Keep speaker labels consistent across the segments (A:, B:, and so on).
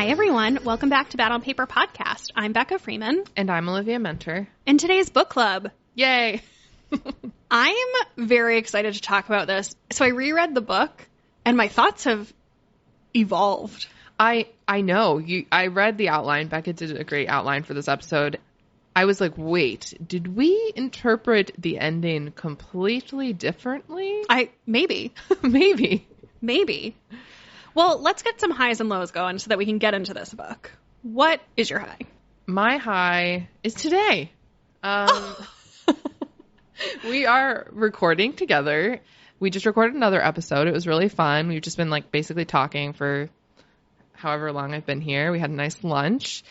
A: Hi, everyone. Welcome back to Bad on Paper Podcast. I'm Becca Freeman.
B: And I'm Olivia Mentor.
A: And today's book club.
B: Yay!
A: I'm very excited to talk about this. So I reread the book, and my thoughts have evolved.
B: I know. I read the outline. Becca did a great outline for this episode. I was like, wait, did we interpret the ending completely differently?
A: Maybe.
B: Maybe.
A: Well, let's get some highs and lows going so that we can get into this book. What is your high?
B: My high is today. We are recording together. We just recorded another episode. It was really fun. We've just been basically talking for however long I've been here. We had a nice lunch.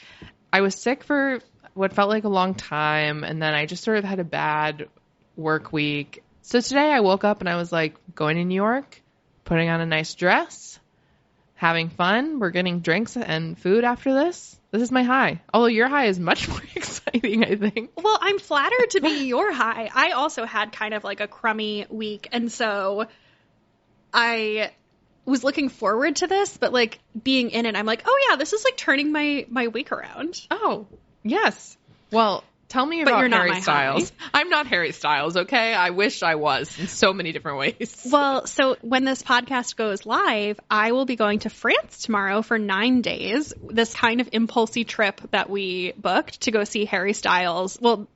B: I was sick for what felt like a long time, and then I just sort of had a bad work week. So today I woke up and I was like, going to New York, putting on a nice dress, having fun. We're getting drinks and food after this. This is my high. Although your high is much more exciting, I think.
A: Well, I'm flattered to be your high. I also had kind of a crummy week, and so I was looking forward to this, but being in it, I'm like, oh yeah, this is turning my week around.
B: Oh, yes. Well, tell me about Harry Styles. I'm not Harry Styles, okay? I wish I was in so many different ways.
A: Well, so when this podcast goes live, I will be going to France tomorrow for 9 days. This kind of impulsy trip that we booked to go see Harry Styles. Well,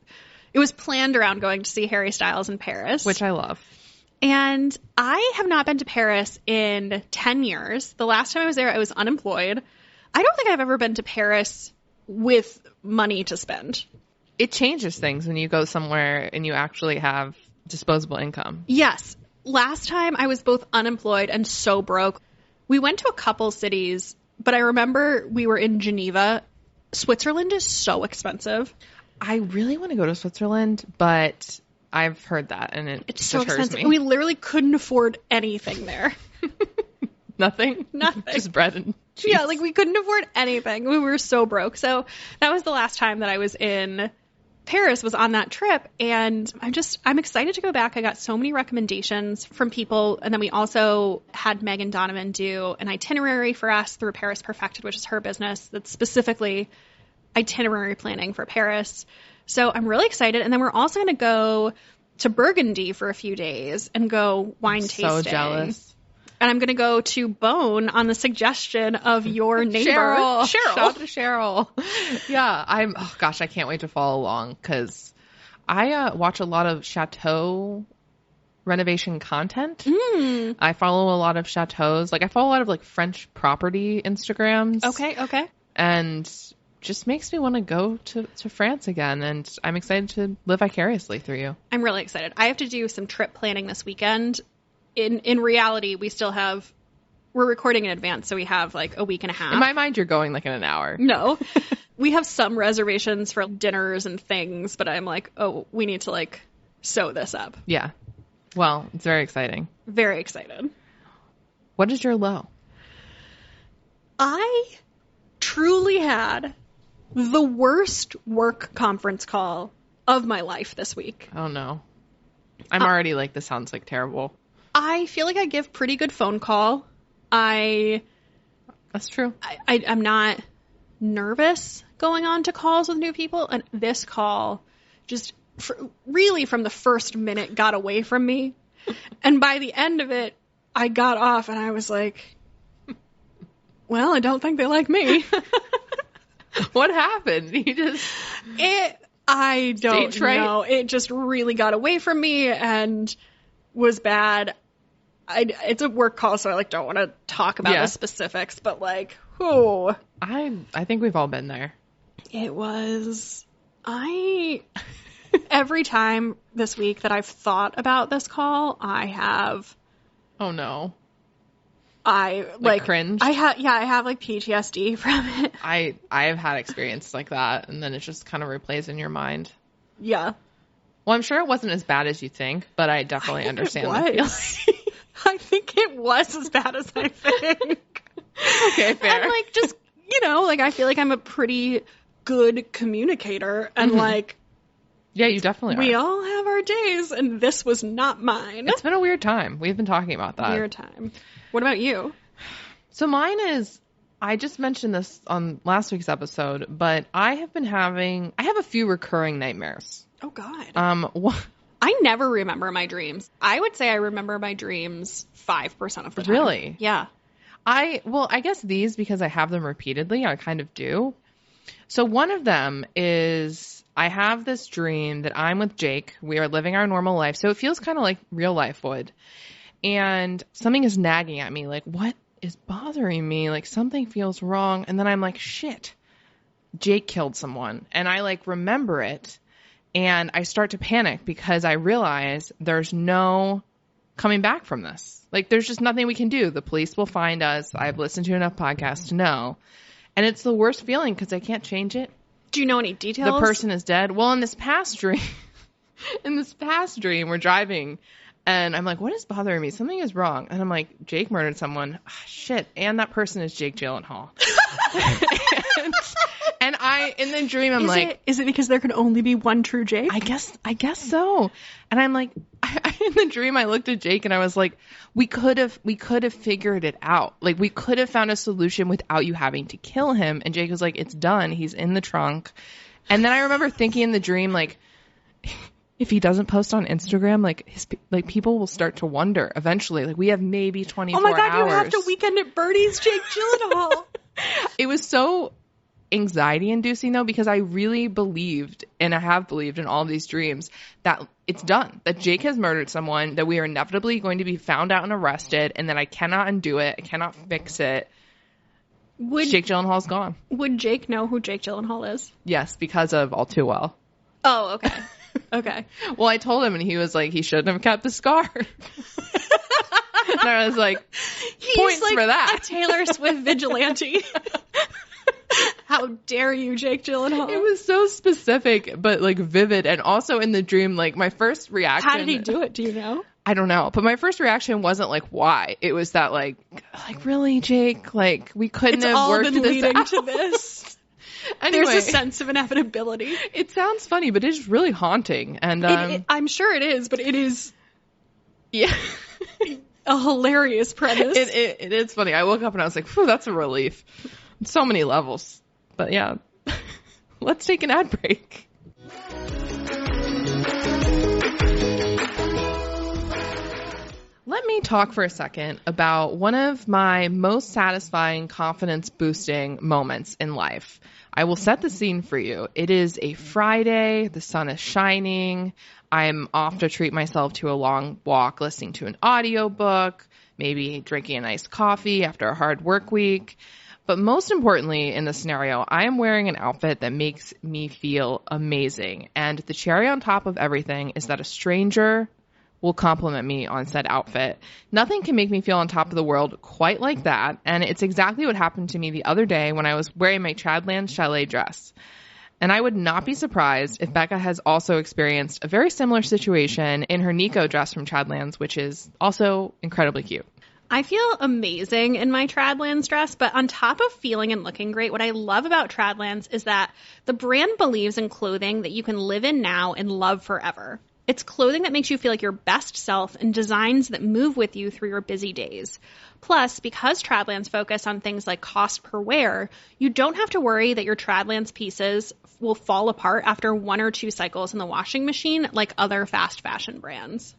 A: it was planned around going to see Harry Styles in Paris.
B: Which I love.
A: And I have not been to Paris in 10 years. The last time I was there, I was unemployed. I don't think I've ever been to Paris with money to spend.
B: It changes things when you go somewhere and you actually have disposable income.
A: Yes. Last time I was both unemployed and so broke. We went to a couple cities, but I remember we were in Geneva. Switzerland is so expensive.
B: I really want to go to Switzerland, but I've heard that and it's so expensive.
A: Me. We literally couldn't afford anything there.
B: Nothing?
A: Nothing.
B: Just bread and cheese.
A: Yeah, we couldn't afford anything. We were so broke. So that was the last time that I was in Paris, was on that trip. And I'm excited to go back. I got so many recommendations from people. And then we also had Megan Donovan do an itinerary for us through Paris Perfected, which is her business that's specifically itinerary planning for Paris. So I'm really excited. And then we're also going to go to Burgundy for a few days and go wine tasting.
B: So jealous.
A: And I'm going to go to Beaune on the suggestion of your neighbor,
B: Cheryl.
A: Shout
B: out to Cheryl. Yeah, I can't wait to follow along because I watch a lot of chateau renovation content. I follow a lot of chateaus. I follow a lot of French property Instagrams.
A: Okay.
B: And just makes me want to go to France again. And I'm excited to live vicariously through you.
A: I'm really excited. I have to do some trip planning this weekend. In reality, we're recording in advance, so we have a week and a half.
B: In my mind, you're going in an hour.
A: No. We have some reservations for dinners and things, but I'm oh, we need to sew this up.
B: Yeah. Well, it's very exciting.
A: Very excited.
B: What is your low?
A: I truly had the worst work conference call of my life this week.
B: Oh, no. I'm already this sounds terrible.
A: I feel I give pretty good phone call.
B: That's true.
A: I'm not nervous going on to calls with new people. And this call just really from the first minute got away from me. And by the end of it, I got off and I was well, I don't think they like me.
B: What happened?
A: I don't know. It just really got away from me and was bad. It's a work call, so I don't want to talk about the specifics, but who?
B: I think we've all been there.
A: It was every time this week that I've thought about this call, I have.
B: Oh no.
A: I
B: cringe.
A: I have PTSD from it.
B: I have had experiences like that, and then it just kind of replays in your mind.
A: Yeah.
B: Well, I'm sure it wasn't as bad as you think, but I definitely understand the feeling.
A: I think it was as bad as I think.
B: Okay, fair.
A: And just I feel I'm a pretty good communicator, and
B: yeah, you definitely are.
A: We all have our days, and this was not mine.
B: It's been a weird time. We've been talking about that.
A: Weird time. What about you?
B: So mine is I just mentioned this on last week's episode, but I have a few recurring nightmares.
A: Oh, God.
B: I
A: never remember my dreams. I would say I remember my dreams 5% of the time.
B: Really?
A: Yeah.
B: I guess these, because I have them repeatedly, I kind of do. So one of them is I have this dream that I'm with Jake. We are living our normal life. So it feels kind of like real life would. And something is nagging at me, like, what is bothering me? Like, something feels wrong. And then I'm like, shit, Jake killed someone. And I like remember it. And I start to panic because I realize there's no coming back from this. Like, there's just nothing we can do. The police will find us. I've listened to enough podcasts to know. And it's the worst feeling because I can't change it.
A: Do you know any details?
B: The person is dead. Well, in this past dream, we're driving. And I'm like, what is bothering me? Something is wrong. And I'm like, Jake murdered someone. Ah, shit. And that person is Jake Gyllenhaal. And in the dream, I'm
A: is it because there can only be one true Jake?
B: I guess so. And I'm like, in the dream, I looked at Jake and I was like, we could have figured it out. Like, we could have found a solution without you having to kill him. And Jake was like, it's done. He's in the trunk. And then I remember thinking in the dream, like, if he doesn't post on Instagram, like people will start to wonder eventually. Like, we have maybe 24 hours.
A: Oh my God, you have to Weekend at Bernie's Jake Gyllenhaal.
B: It was so anxiety inducing though, because I really believed, and I have believed in all of these dreams, that it's done, that Jake has murdered someone, that we are inevitably going to be found out and arrested, and that I cannot undo it. I cannot fix it. Jake Gyllenhaal's gone.
A: Would Jake know who Jake Gyllenhaal is?
B: Yes, because of All Too Well.
A: Oh, okay. Okay.
B: Well, I told him, and he was like, he shouldn't have kept the scar. And I was like, points like for that.
A: A Taylor Swift vigilante. How dare you, Jake Gyllenhaal?
B: It was so specific, but like vivid. And also in the dream, like my first reaction.
A: How did he do it? Do you know?
B: I don't know. But my first reaction wasn't like, why? It was that like really, Jake? Like, we couldn't have worked this out.
A: It's all been leading to this.
B: Anyway,
A: there's a sense of inevitability.
B: It sounds funny, but it's really haunting. And
A: I'm sure it is, but it is.
B: Yeah.
A: A hilarious premise.
B: It is funny. I woke up and I was like, phew, that's a relief. On so many levels. But yeah, let's take an ad break. Let me talk for a second about one of my most satisfying, confidence-boosting moments in life. I will set the scene for you. It is a Friday. The sun is shining. I'm off to treat myself to a long walk, listening to an audiobook, maybe drinking an iced coffee after a hard work week. But most importantly in this scenario, I am wearing an outfit that makes me feel amazing. And the cherry on top of everything is that a stranger will compliment me on said outfit. Nothing can make me feel on top of the world quite like that. And it's exactly what happened to me the other day when I was wearing my Chadlands chalet dress. And I would not be surprised if Becca has also experienced a very similar situation in her Nico dress from Chadlands, which is also incredibly cute.
A: I feel amazing in my Chadlands dress, but on top of feeling and looking great, what I love about Chadlands is that the brand believes in clothing that you can live in now and love forever. It's clothing that makes you feel like your best self and designs that move with you through your busy days. Plus, because Chadlands focus on things like cost per wear, you don't have to worry that your Chadlands pieces will fall apart after 1 or 2 cycles in the washing machine like other fast fashion brands.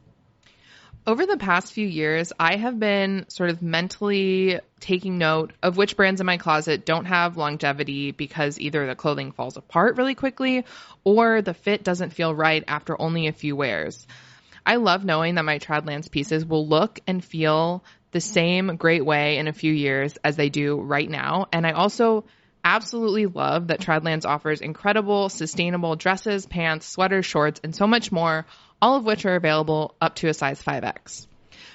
B: Over the past few years, I have been sort of mentally taking note of which brands in my closet don't have longevity because either the clothing falls apart really quickly or the fit doesn't feel right after only a few wears. I love knowing that my Chadlands pieces will look and feel the same great way in a few years as they do right now. And I also absolutely love that Chadlands offers incredible, sustainable dresses, pants, sweaters, shorts, and so much more, all of which are available up to a size 5X.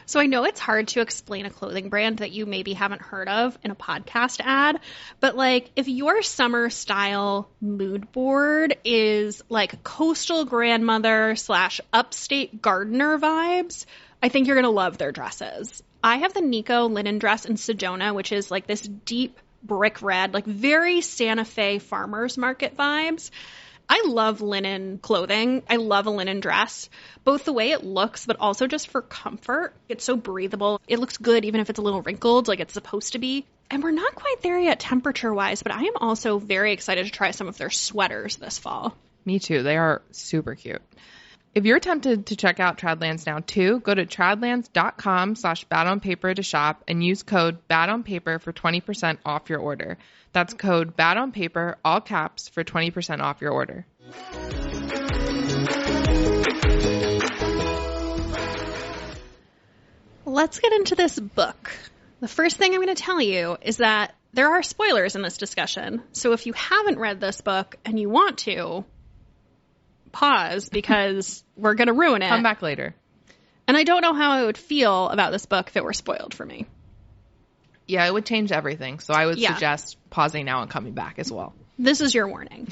A: So I know it's hard to explain a clothing brand that you maybe haven't heard of in a podcast ad, but like if your summer style mood board is like coastal grandmother / upstate gardener vibes, I think you're going to love their dresses. I have the Nico linen dress in Sedona, which is like this deep brick red, like very Santa Fe farmers market vibes. I love linen clothing. I love a linen dress, both the way it looks, but also just for comfort. It's so breathable. It looks good even if it's a little wrinkled, like it's supposed to be. And we're not quite there yet temperature-wise, but I am also very excited to try some of their sweaters this fall.
B: Me too. They are super cute. If you're tempted to check out Tradlands now too, go to tradlands.com/badonpaper to shop and use code badonpaper for 20% off your order. That's code badonpaper, all caps, for 20% off your order.
A: Let's get into this book. The first thing I'm going to tell you is that there are spoilers in this discussion. So if you haven't read this book and you want to, pause because we're going to ruin it.
B: Come back later.
A: And I don't know how I would feel about this book if it were spoiled for me.
B: Yeah, it would change everything. So I would
A: Yeah.
B: suggest pausing now and coming back as well.
A: This is your warning.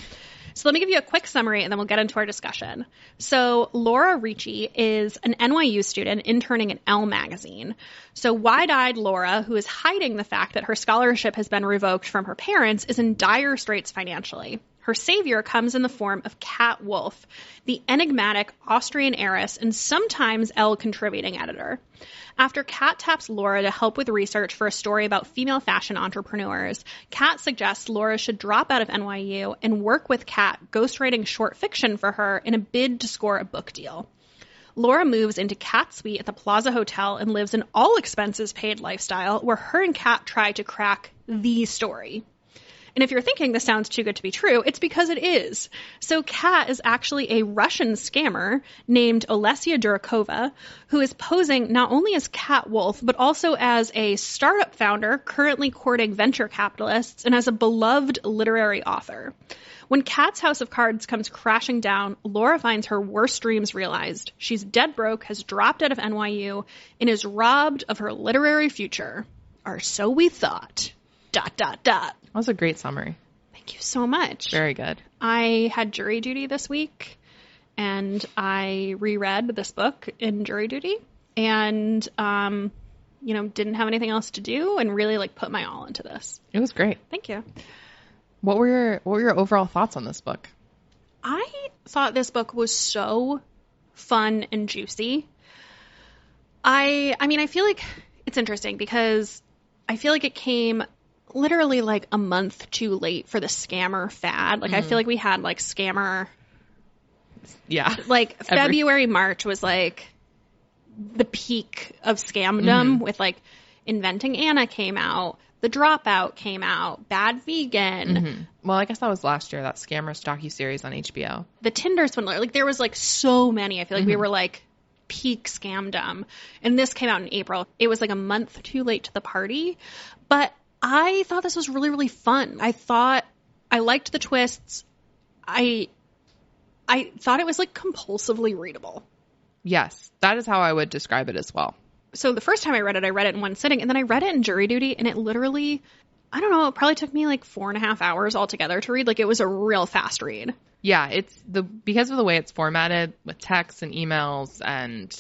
A: So let me give you a quick summary and then we'll get into our discussion. So Laura Ricci is an NYU student interning at Elle magazine. So wide-eyed Laura, who is hiding the fact that her scholarship has been revoked from her parents, is in dire straits financially. Her savior comes in the form of Kat Wolf, the enigmatic Austrian heiress and sometimes Elle contributing editor. After Kat taps Laura to help with research for a story about female fashion entrepreneurs, Kat suggests Laura should drop out of NYU and work with Kat ghostwriting short fiction for her in a bid to score a book deal. Laura moves into Kat's suite at the Plaza Hotel and lives an all-expenses-paid lifestyle where her and Kat try to crack the story. And if you're thinking this sounds too good to be true, it's because it is. So Kat is actually a Russian scammer named Olesia Durakova, who is posing not only as Kat Wolf, but also as a startup founder currently courting venture capitalists and as a beloved literary author. When Kat's house of cards comes crashing down, Laura finds her worst dreams realized. She's dead broke, has dropped out of NYU, and is robbed of her literary future. Or so we thought. ...
B: That was a great summary.
A: Thank you so much.
B: Very good.
A: I had jury duty this week, and I reread this book in jury duty, and didn't have anything else to do, and really put my all into this.
B: It was great.
A: Thank you.
B: What were your overall thoughts on this book?
A: I thought this book was so fun and juicy. I feel like it's interesting because I feel like it came literally a month too late for the scammer fad. I feel like we had scammer.
B: Yeah.
A: February, March was the peak of scamdom with Inventing Anna came out. The Dropout came out. Bad Vegan.
B: Mm-hmm. Well, I guess that was last year, that Scammers docuseries on HBO.
A: The Tinder Swindler. There was so many. I feel like we were peak scamdom. And this came out in April. It was a month too late to the party. But I thought this was really, really fun. I thought I liked the twists. I thought it was compulsively readable.
B: Yes, that is how I would describe it as well.
A: So the first time I read it in one sitting, and then I read it in jury duty, and it literally, I don't know, it probably took me 4.5 hours altogether to read. It was a real fast read. Yeah,
B: it's because of the way it's formatted with text and emails and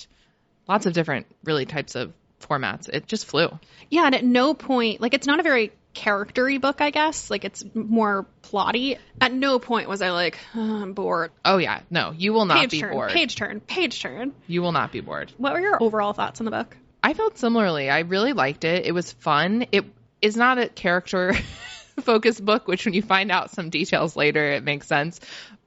B: lots of different really types of formats. It just flew.
A: Yeah, and at no point, it's not a very character-y book, I guess. It's more plotty. At no point was I oh, I'm bored.
B: Oh, yeah. No, you will not be bored.
A: Page turn.
B: You will not be bored.
A: What were your overall thoughts on the book?
B: I felt similarly. I really liked it. It was fun. It is not a character-focused book, which when you find out some details later, it makes sense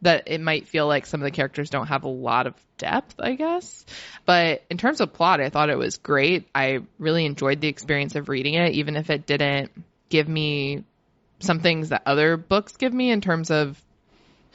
B: that it might feel like some of the characters don't have a lot of depth, I guess. But in terms of plot, I thought it was great. I really enjoyed the experience of reading it, even if it didn't give me some things that other books give me in terms of,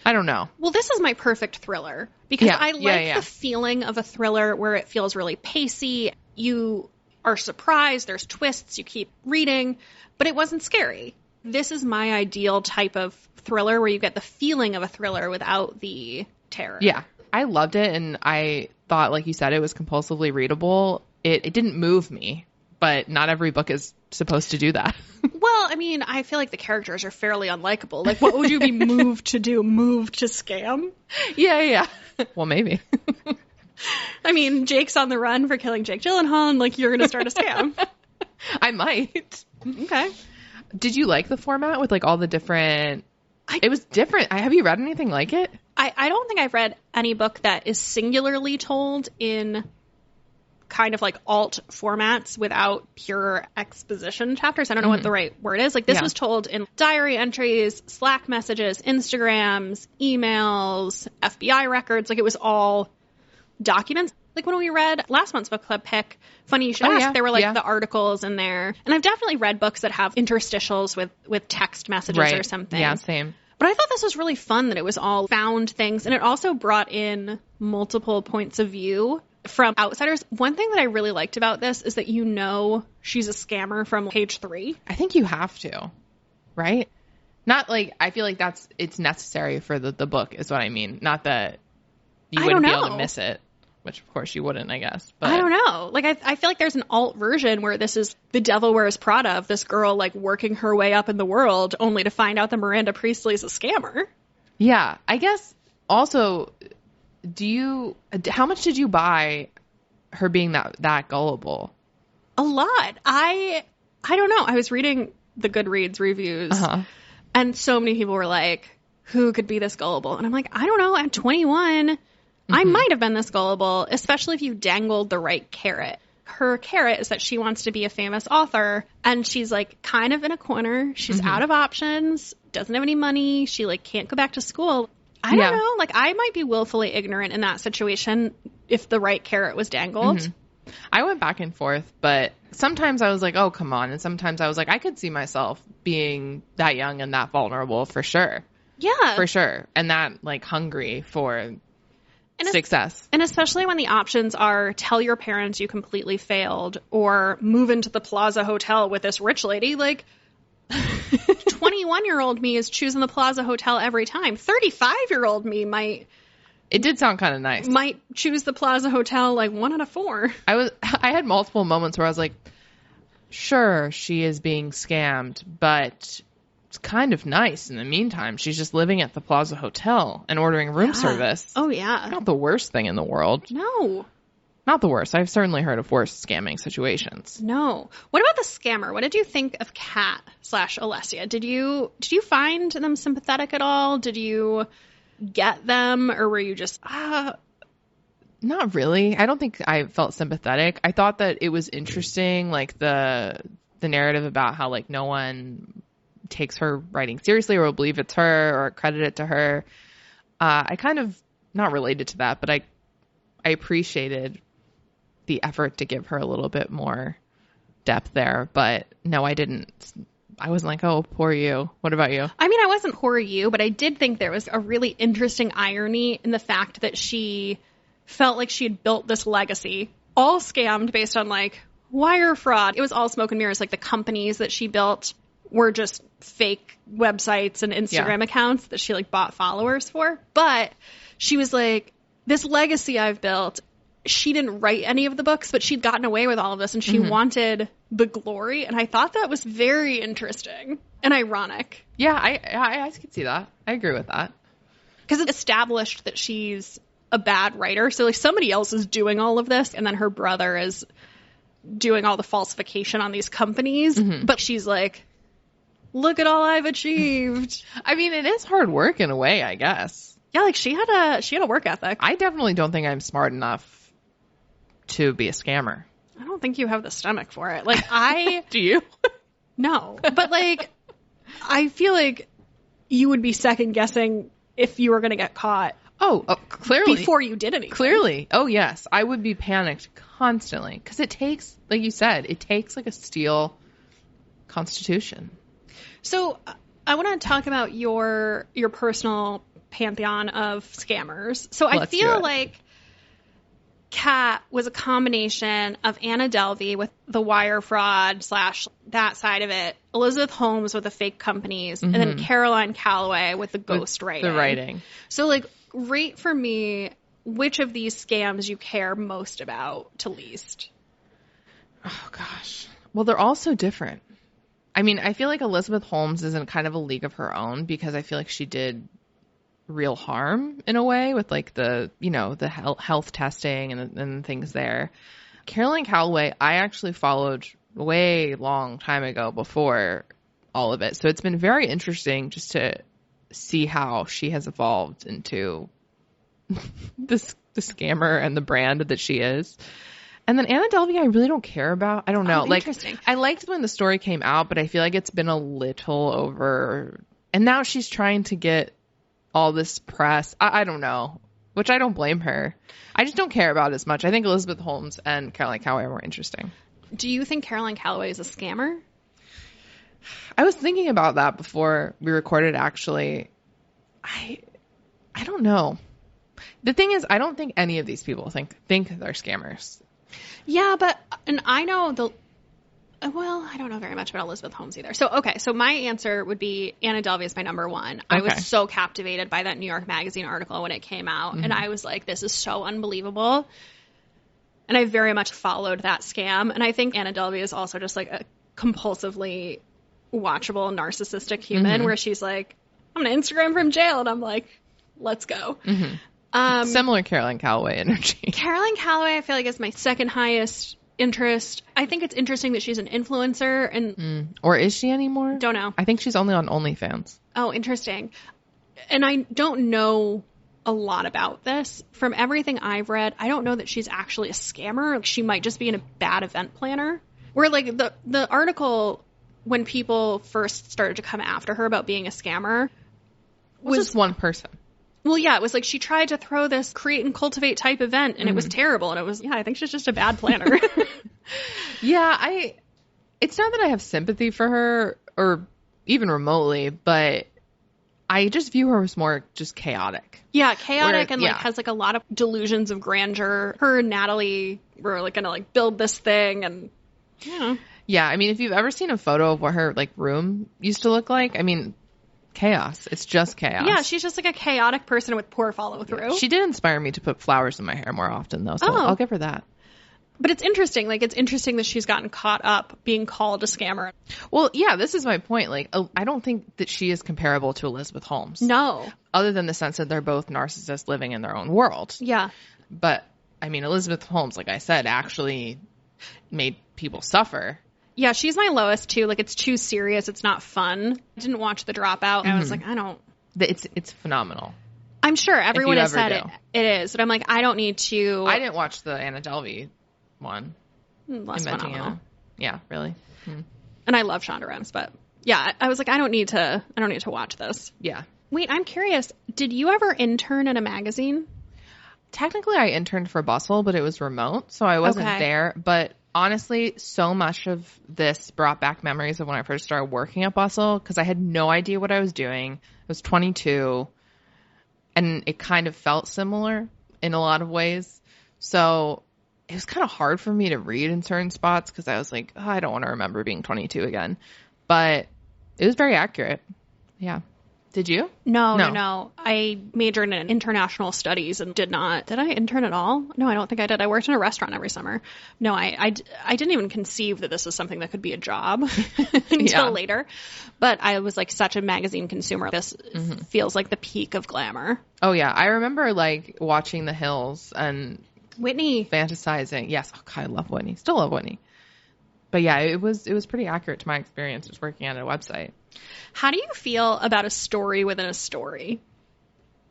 B: I don't know.
A: Well, this is my perfect thriller because I like the feeling of a thriller where it feels really pacey. You are surprised. There's twists. You keep reading, but it wasn't scary. This is my ideal type of thriller where you get the feeling of a thriller without the terror.
B: Yeah, I loved it, and I thought, like you said, it was compulsively readable. It didn't move me, but not every book is supposed to do that.
A: Well, I feel like the characters are fairly unlikable. What would you be moved to do? Moved to scam?
B: Yeah. Well, maybe.
A: Jake's on the run for killing Jake Gyllenhaal, and you're going to start a scam.
B: I might.
A: Okay.
B: Did you like the format with all the different... It was different. Have you read anything like it?
A: I don't think I've read any book that is singularly told in kind of like alt formats without pure exposition chapters. I don't know what the right word is. Like this was told in diary entries, Slack messages, Instagrams, emails, FBI records. Like it was all documents. Like when we read last month's book club pick, Funny You Should Ask, there were like the articles in there. And I've definitely read books that have interstitials with text messages or something.
B: Yeah, same.
A: But I thought this was really fun that it was all found things. And it also brought in multiple points of view from outsiders. One thing that I really liked about this is that she's a scammer from page 3.
B: I think you have to, right? Not like, I feel like it's necessary for the book is what I mean. Not that you wouldn't be able to miss it, which of course you wouldn't, I guess. But
A: I don't know. Like I feel like there's an alt version where this is The Devil Wears Prada of this girl like working her way up in the world only to find out that Miranda Priestley's a scammer.
B: Yeah. I guess also, how much did you buy her being that gullible?
A: A lot. I don't know. I was reading the Goodreads reviews and so many people were like, who could be this gullible? And I'm like, I don't know. At 21, I might have been this gullible, especially if you dangled the right carrot. Her carrot is that she wants to be a famous author, and she's like kind of in a corner. She's out of options, doesn't have any money. She like can't go back to school. I don't know. Like I might be willfully ignorant in that situation if the right carrot was dangled.
B: I went back and forth, but sometimes I was like, oh, come on. And sometimes I was like, I could see myself being that young and that vulnerable for sure.
A: Yeah.
B: For sure. And that like hungry for success.
A: And especially when the options are tell your parents you completely failed or move into the Plaza Hotel with this rich lady. Like 21-year-old me is choosing the Plaza Hotel every time. 35-year-old me might.
B: It did sound kind of nice.
A: Might choose the Plaza Hotel like 1 out of 4.
B: I had multiple moments where I was like, sure, she is being scammed, but it's kind of nice in the meantime. She's just living at the Plaza Hotel and ordering room service.
A: Oh, yeah.
B: Not the worst thing in the world.
A: No.
B: Not the worst. I've certainly heard of worse scamming situations.
A: No. What about the scammer? What did you think of Kat/Alessia? Did you find them sympathetic at all? Did you get them, or were you just
B: not really? I don't think I felt sympathetic. I thought that it was interesting, like the narrative about how like no one takes her writing seriously or will believe it's her or credit it to her. I kind of not related to that, but I appreciated the effort to give her a little bit more depth there. But no, I didn't. I wasn't like, oh, poor you. What about you?
A: I mean, I wasn't poor you, but I did think there was a really interesting irony in the fact that she felt like she had built this legacy, all scammed based on like wire fraud. It was all smoke and mirrors. Like the companies that she built were just fake websites and Instagram accounts that she like bought followers for. But she was like, this legacy I've built. She didn't write any of the books, but she'd gotten away with all of this and she wanted the glory. And I thought that was very interesting and ironic.
B: Yeah, I could see that. I agree with that.
A: Because it established that she's a bad writer. So like somebody else is doing all of this and then her brother is doing all the falsification on these companies. But she's like, look at all I've achieved.
B: I mean, it is hard work in a way, I guess.
A: Yeah, like she had a work ethic.
B: I definitely don't think I'm smart enough to be a scammer.
A: I don't think you have the stomach for it. Like I
B: Do you?
A: No. But like I feel like you would be second guessing if you were going to get caught.
B: Oh, clearly.
A: Before you did anything.
B: Clearly. Oh, yes. I would be panicked constantly because it takes, like you said, it takes like a steel constitution.
A: So I want to talk about your personal pantheon of scammers. So I feel like Kat was a combination of Anna Delvey with the wire fraud / that side of it, Elizabeth Holmes with the fake companies, and then Caroline Calloway with the ghost writing.
B: The writing.
A: So like, rate for me which of these scams you care most about to least.
B: Oh, gosh. Well, they're all so different. I mean, I feel like Elizabeth Holmes is in kind of a league of her own because I feel like she did real harm in a way with like the, the health testing and things there. Caroline Calloway, I actually followed way long time ago before all of it. So it's been very interesting just to see how she has evolved into the scammer and the brand that she is. And then Anna Delvey, I really don't care about. I don't know.
A: Interesting.
B: I liked when the story came out, but I feel like it's been a little over. And now she's trying to get all this press. I don't know, which I don't blame her. I just don't care about it as much. I think Elizabeth Holmes and Caroline Calloway are more interesting.
A: Do you think Caroline Calloway is a scammer?
B: I was thinking about that before we recorded, actually. I don't know. The thing is, I don't think any of these people think they're scammers.
A: Yeah, and I know I don't know very much about Elizabeth Holmes either. So my answer would be Anna Delvey is my number one. I was so captivated by that New York Magazine article when it came out, and I was like, this is so unbelievable. And I very much followed that scam. And I think Anna Delvey is also just like a compulsively watchable narcissistic human where she's like, I'm going to Instagram from jail. And I'm like, let's go.
B: Similar Caroline Calloway energy.
A: Caroline Calloway, I feel like, is my second highest interest. I think it's interesting that she's an influencer. And
B: Or is she anymore?
A: Don't know.
B: I think she's only on OnlyFans.
A: Oh, interesting. And I don't know a lot about this. From everything I've read, I don't know that she's actually a scammer. Like, she might just be a bad event planner. Where like the article, when people first started to come after her about being a scammer,
B: was just one person.
A: Well, yeah, it was like she tried to throw this create and cultivate type event, and it was terrible. And it was, I think she's just a bad planner.
B: Yeah, it's not that I have sympathy for her or even remotely, but I just view her as more just chaotic.
A: Yeah, chaotic and has like a lot of delusions of grandeur. Her and Natalie were like gonna like build this thing, and
B: Yeah, I mean, if you've ever seen a photo of what her like room used to look like, I mean, chaos. It's just chaos.
A: Yeah, she's just like a chaotic person with poor follow through.
B: She did inspire me to put flowers in my hair more often, though, so I'll give her that.
A: But it's interesting. Like, it's interesting that she's gotten caught up being called a scammer.
B: Well, yeah, this is my point. Like, I don't think that she is comparable to Elizabeth Holmes.
A: No.
B: Other than the sense that they're both narcissists living in their own world.
A: Yeah.
B: But, I mean, Elizabeth Holmes, like I said, actually made people suffer.
A: Yeah, she's my lowest, too. Like, it's too serious. It's not fun. I didn't watch The Dropout. I was like, I don't...
B: It's phenomenal.
A: I'm sure everyone has said it is. But I'm like, I don't need to...
B: I didn't watch the Anna Delvey one.
A: Less phenomenal.
B: Anna. Yeah, really.
A: And I love Shonda Rhimes, but yeah, I was like, I don't need to watch this.
B: Yeah.
A: Wait, I'm curious. Did you ever intern in a magazine?
B: Technically, I interned for Bustle, but it was remote, so I wasn't there. But honestly, so much of this brought back memories of when I first started working at Bustle, because I had no idea what I was doing. I was 22, and it kind of felt similar in a lot of ways. So it was kind of hard for me to read in certain spots because I was like, I don't want to remember being 22 again. But it was very accurate. Yeah. Did you?
A: No. I majored in international studies and did not. Did I intern at all? No, I don't think I did. I worked in a restaurant every summer. No, I didn't even conceive that this was something that could be a job until later. But I was like such a magazine consumer. This feels like the peak of glamour.
B: Oh, yeah. I remember like watching The Hills and
A: Whitney.
B: Fantasizing. Yes. Oh, God, I love Whitney. Still love Whitney. But yeah, it was pretty accurate to my experience just working on a website.
A: How do you feel about a story within a story?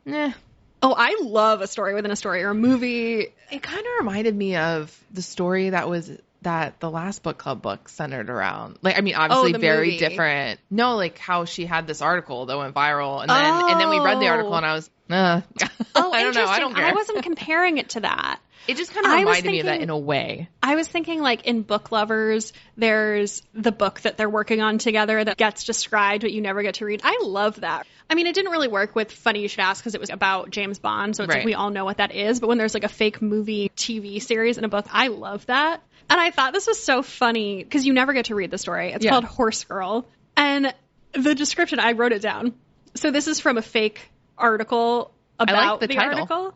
B: Oh,
A: I love a story within a story or a movie.
B: It kind of reminded me of the story that the last book club book centered around. Like, I mean, obviously very
A: movie.
B: Different. No, like how she had this article that went viral, and then we read the article, and I was, I don't know. I don't care.
A: I wasn't comparing it to that.
B: It just kind of reminded me of that in a way.
A: I was thinking, like, in Book Lovers, there's the book that they're working on together that gets described, but you never get to read. I love that. I mean, it didn't really work with Funny You Should Ask because it was about James Bond, so it's like we all know what that is. But when there's, like, a fake movie TV series in a book, I love that. And I thought this was so funny because you never get to read the story. It's called Horse Girl. And the description, I wrote it down. So this is from a fake article about the article.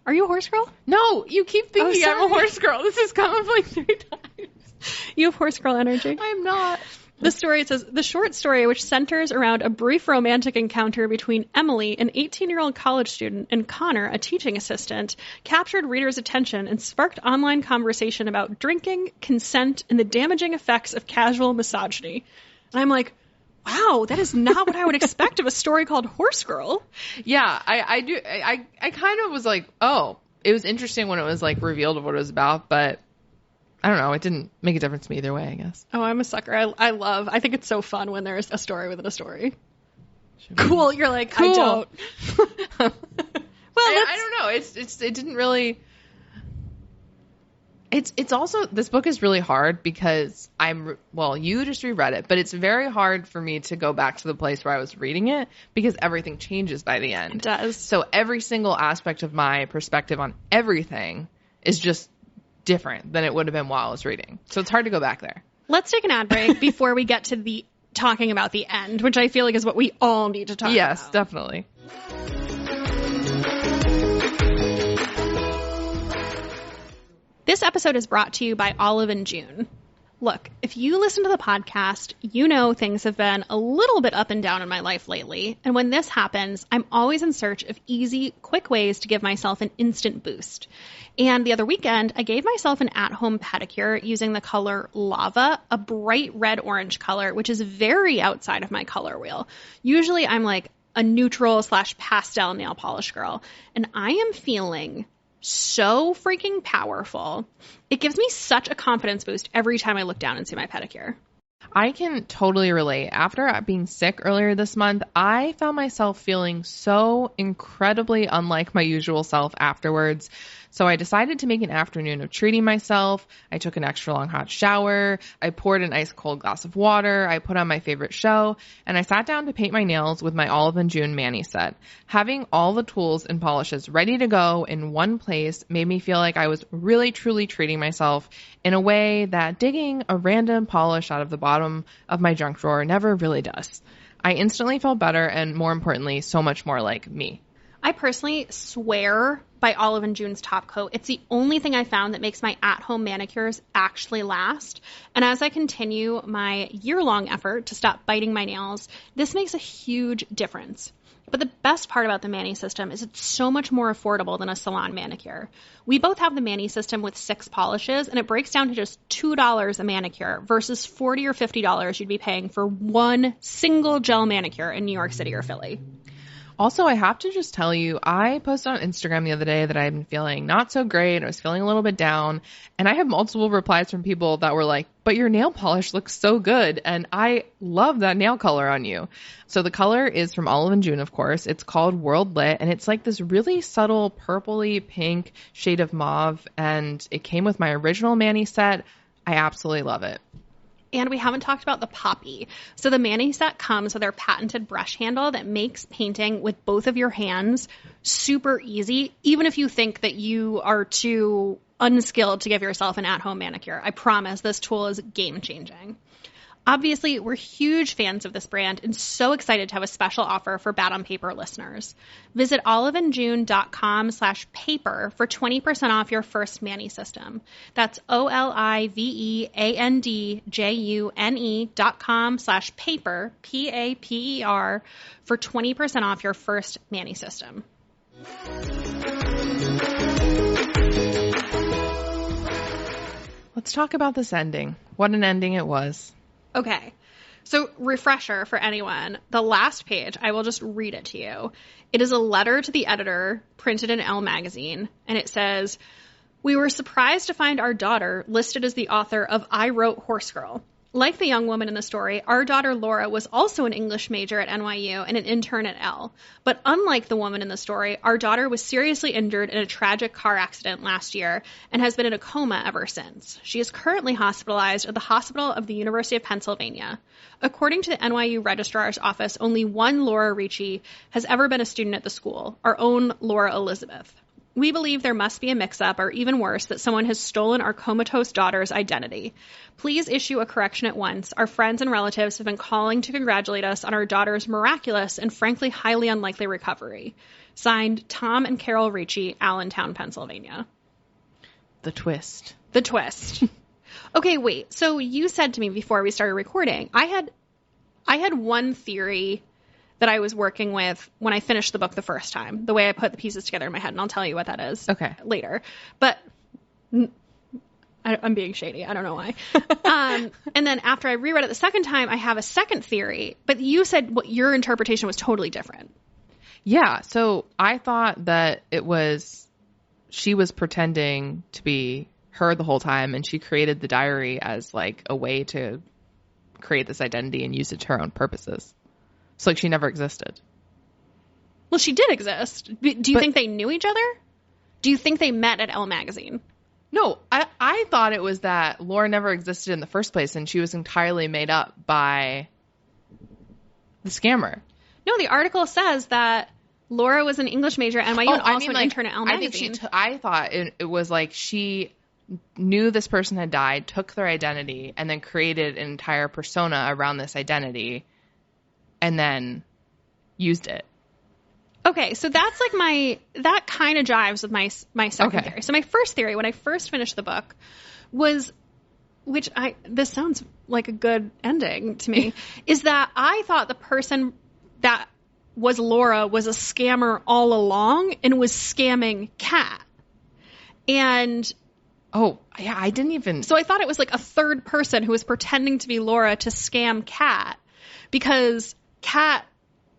A: Are you a horse girl?
B: No, you keep thinking I'm a horse girl. This has come up like 3 times.
A: You have horse girl energy.
B: I'm not.
A: The story, it says, the short story, which centers around a brief romantic encounter between Emily, an 18-year-old college student, and Connor, a teaching assistant, captured readers' attention and sparked online conversation about drinking, consent, and the damaging effects of casual misogyny. And I'm like, Wow, that is not what I would expect of a story called Horse Girl.
B: Yeah, I kind of was like, oh, it was interesting when it was like revealed of what it was about, but I don't know. It didn't make a difference to me either way, I guess.
A: Oh, I'm a sucker. I think it's so fun when there's a story within a story. Cool. You're like, cool. I don't.
B: Well, I don't know. It didn't really. It's also, this book is really hard because you just reread it, but it's very hard for me to go back to the place where I was reading it because everything changes by the end.
A: It does.
B: So every single aspect of my perspective on everything is just different than it would have been while I was reading. So it's hard to go back there.
A: Let's take an ad break before we get to the talking about the end, which I feel like is what we all need to talk about.
B: Yes, definitely.
A: This episode is brought to you by Olive and June. Look, if you listen to the podcast, you know things have been a little bit up and down in my life lately. And when this happens, I'm always in search of easy, quick ways to give myself an instant boost. And the other weekend, I gave myself an at-home pedicure using the color Lava, a bright red-orange color, which is very outside of my color wheel. Usually I'm like a neutral/pastel nail polish girl. And I am feeling so freaking powerful. It gives me such a confidence boost every time I look down and see my pedicure.
B: I can totally relate. After being sick earlier this month, I found myself feeling so incredibly unlike my usual self afterwards. So I decided to make an afternoon of treating myself. I took an extra long hot shower. I poured an ice cold glass of water. I put on my favorite show, and I sat down to paint my nails with my Olive and June mani set. Having all the tools and polishes ready to go in one place made me feel like I was really truly treating myself in a way that digging a random polish out of the bottom of my junk drawer never really does. I instantly felt better and, more importantly, so much more like me.
A: I personally swear by Olive and June's top coat. It's the only thing I found that makes my at-home manicures actually last. And as I continue my year-long effort to stop biting my nails, this makes a huge difference. But the best part about the Mani system is it's so much more affordable than a salon manicure. We both have the Mani system with 6 polishes, and it breaks down to just $2 a manicure versus $40 or $50 you'd be paying for one single gel manicure in New York City or Philly.
B: Also, I have to just tell you, I posted on Instagram the other day that I had been feeling not so great. I was feeling a little bit down. And I have multiple replies from people that were like, but your nail polish looks so good. And I love that nail color on you. So the color is from Olive and June, of course. It's called World Lit. And it's like this really subtle purpley pink shade of mauve. And it came with my original Mani set. I absolutely love it.
A: And we haven't talked about the Poppy. So the Mani set comes with our patented brush handle that makes painting with both of your hands super easy, even if you think that you are too unskilled to give yourself an at-home manicure. I promise this tool is game-changing. Obviously, we're huge fans of this brand and so excited to have a special offer for Bad on Paper listeners. Visit oliveandjune.com/paper for 20% off your first Mani system. That's oliveandjune.com/paper, PAPER, for 20% off your first Mani system.
B: Let's talk about this ending. What an ending it was.
A: Okay, so refresher for anyone. The last page, I will just read it to you. It is a letter to the editor printed in Elle magazine, and it says, "We were surprised to find our daughter listed as the author of I Wrote Horse Girl. Like the young woman in the story, our daughter Laura was also an English major at NYU and an intern at Elle. But unlike the woman in the story, our daughter was seriously injured in a tragic car accident last year and has been in a coma ever since. She is currently hospitalized at the Hospital of the University of Pennsylvania. According to the NYU Registrar's Office, only one Laura Ricci has ever been a student at the school, our own Laura Elizabeth. We believe there must be a mix-up, or even worse, that someone has stolen our comatose daughter's identity. Please issue a correction at once. Our friends and relatives have been calling to congratulate us on our daughter's miraculous and frankly highly unlikely recovery. Signed, Tom and Carol Ricci, Allentown, Pennsylvania."
B: The twist.
A: The twist. Okay, wait. So you said to me before we started recording, I had one theory that I was working with when I finished the book the first time, the way I put the pieces together in my head, and I'll tell you what that is
B: okay
A: later. But I'm being shady. I don't know why. And then after I reread it the second time, I have a second theory. But you said what your interpretation was totally different.
B: Yeah. So I thought that she was pretending to be her the whole time, and she created the diary as like a way to create this identity and use it to her own purposes. So like she never existed.
A: Well, she did exist. Do you think they knew each other? Do you think they met at Elle magazine?
B: No, I thought it was that Laura never existed in the first place, and she was entirely made up by the scammer.
A: No, the article says that Laura was an English major at NYU and also an intern at Elle magazine.
B: I thought it was like she knew this person had died, took their identity, and then created an entire persona around this identity, and then used it.
A: Okay, so that's like that kind of jives with my second theory. So my first theory, when I first finished the book, was, this sounds like a good ending to me, is that I thought the person that was Laura was a scammer all along and was scamming Kat. And
B: oh, yeah, I didn't even...
A: So I thought it was like a third person who was pretending to be Laura to scam Kat, because Kat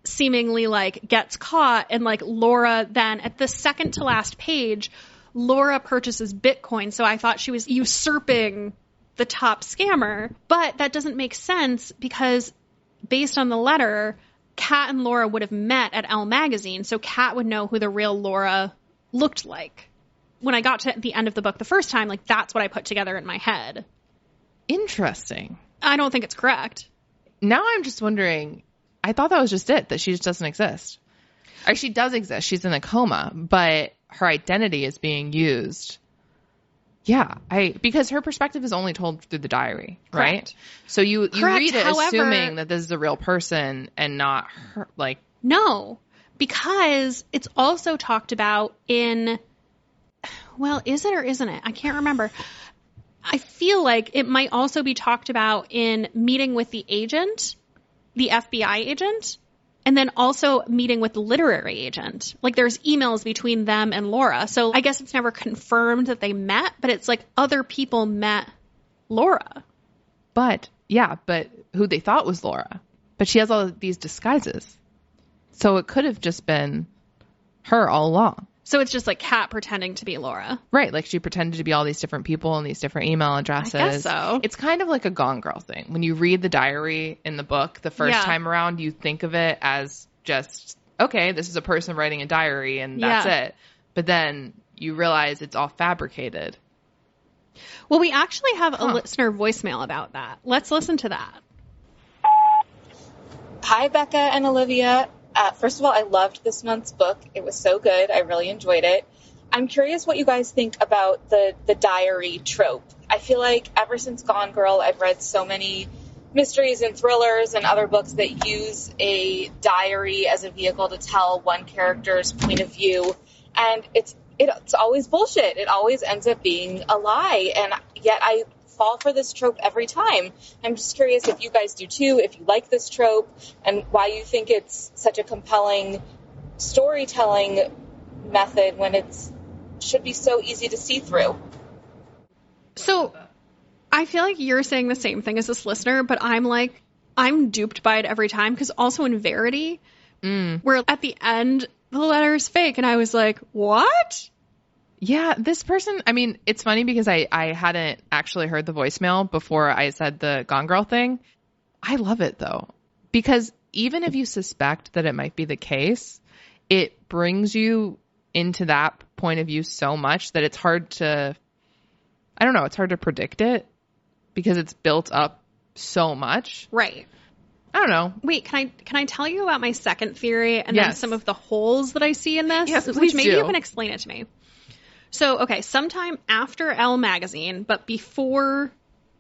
A: seemingly like gets caught, and like Laura then at the second to last page, Laura purchases Bitcoin. So I thought she was usurping the top scammer, but that doesn't make sense because based on the letter, Kat and Laura would have met at Elle magazine. So Kat would know who the real Laura looked like. When I got to the end of the book the first time, like that's what I put together in my head.
B: Interesting.
A: I don't think it's correct.
B: Now I'm just wondering, I thought that was just it, that she just doesn't exist. Or she does exist. She's in a coma, but her identity is being used. Yeah, because her perspective is only told through the diary, right?
A: Correct.
B: So you read it
A: However,
B: assuming that this is a real person and not her, like...
A: No, because it's also talked about in... Well, is it or isn't it? I can't remember. I feel like it might also be talked about in meeting with the agent, the FBI agent, and then also meeting with the literary agent. Like there's emails between them and Laura. So I guess it's never confirmed that they met, but it's like other people met Laura.
B: But who they thought was Laura. But she has all of these disguises. So it could have just been her all along.
A: So it's just like Kat pretending to be Laura.
B: Right. Like she pretended to be all these different people and these different email addresses.
A: I guess so.
B: It's kind of like a Gone Girl thing. When you read the diary in the book the first time around, you think of it as just, okay, this is a person writing a diary and that's it. But then you realize it's all fabricated.
A: Well, we actually have a listener voicemail about that. Let's listen to that.
C: Hi, Becca and Olivia. First of all, I loved this month's book. It was so good. I really enjoyed it. I'm curious what you guys think about the diary trope. I feel like ever since Gone Girl, I've read so many mysteries and thrillers and other books that use a diary as a vehicle to tell one character's point of view. And it's always bullshit. It always ends up being a lie. And yet I fall for this trope every time. I'm just curious if you guys do too, if you like this trope, and why you think it's such a compelling storytelling method when it should be so easy to see through.
A: So I feel like you're saying the same thing as this listener, but I'm duped by it every time, because also in Verity, where at the end the letter is fake, and I was like, what?
B: Yeah, this person, I mean, it's funny because I hadn't actually heard the voicemail before I said the Gone Girl thing. I love it, though, because even if you suspect that it might be the case, it brings you into that point of view so much that it's hard to predict it because it's built up so much.
A: Right.
B: I don't know.
A: Wait, can I tell you about my second theory and then some of the holes that I see in this?
B: Yes,
A: which maybe you can explain it to me. So, okay, sometime after Elle magazine, but before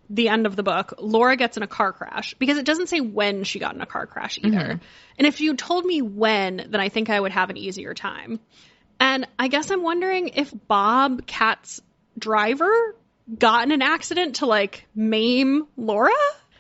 A: the end of the book, Laura gets in a car crash, because it doesn't say when she got in a car crash either. Mm-hmm. And if you told me when, then I think I would have an easier time. And I guess I'm wondering if Bob, Kat's driver, got in an accident to like maim Laura,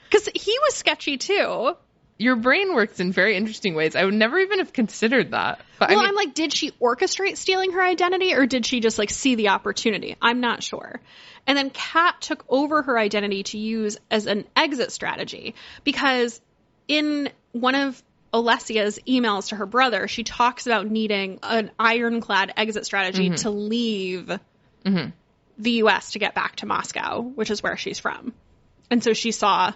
A: because he was sketchy too.
B: your brain works in very interesting ways. I would never even have considered that. But
A: well, I'm like, did she orchestrate stealing her identity, or did she just like see the opportunity? I'm not sure. And then Kat took over her identity to use as an exit strategy, because in one of Alessia's emails to her brother, she talks about needing an ironclad exit strategy to leave the U.S. to get back to Moscow, which is where she's from. And so she saw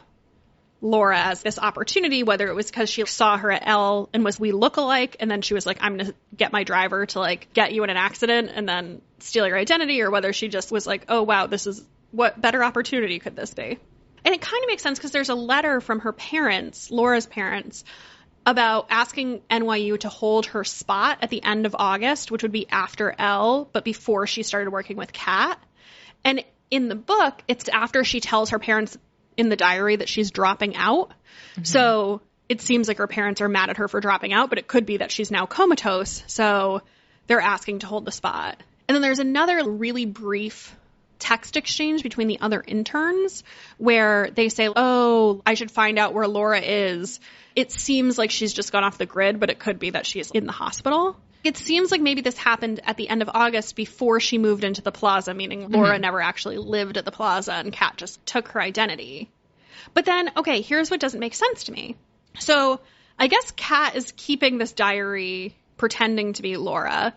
A: Laura as this opportunity, whether it was because she saw her at Elle and we look alike, and then she was like, I'm going to get my driver to like get you in an accident and then steal your identity, or whether she just was like, oh, wow, this is what better opportunity could this be? And it kind of makes sense because there's a letter from her parents, Laura's parents, about asking NYU to hold her spot at the end of August, which would be after Elle, but before she started working with Kat. And in the book, it's after she tells her parents in the diary that she's dropping out. So it seems like her parents are mad at her for dropping out, but it could be that she's now comatose. So they're asking to hold the spot. And then there's another really brief text exchange between the other interns where they say, oh, I should find out where Laura is. It seems like she's just gone off the grid, but it could be that she's in the hospital. It seems like maybe this happened at the end of August before she moved into the plaza, meaning Laura never actually lived at the plaza and Kat just took her identity. But then, okay, here's what doesn't make sense to me. So I guess Kat is keeping this diary pretending to be Laura.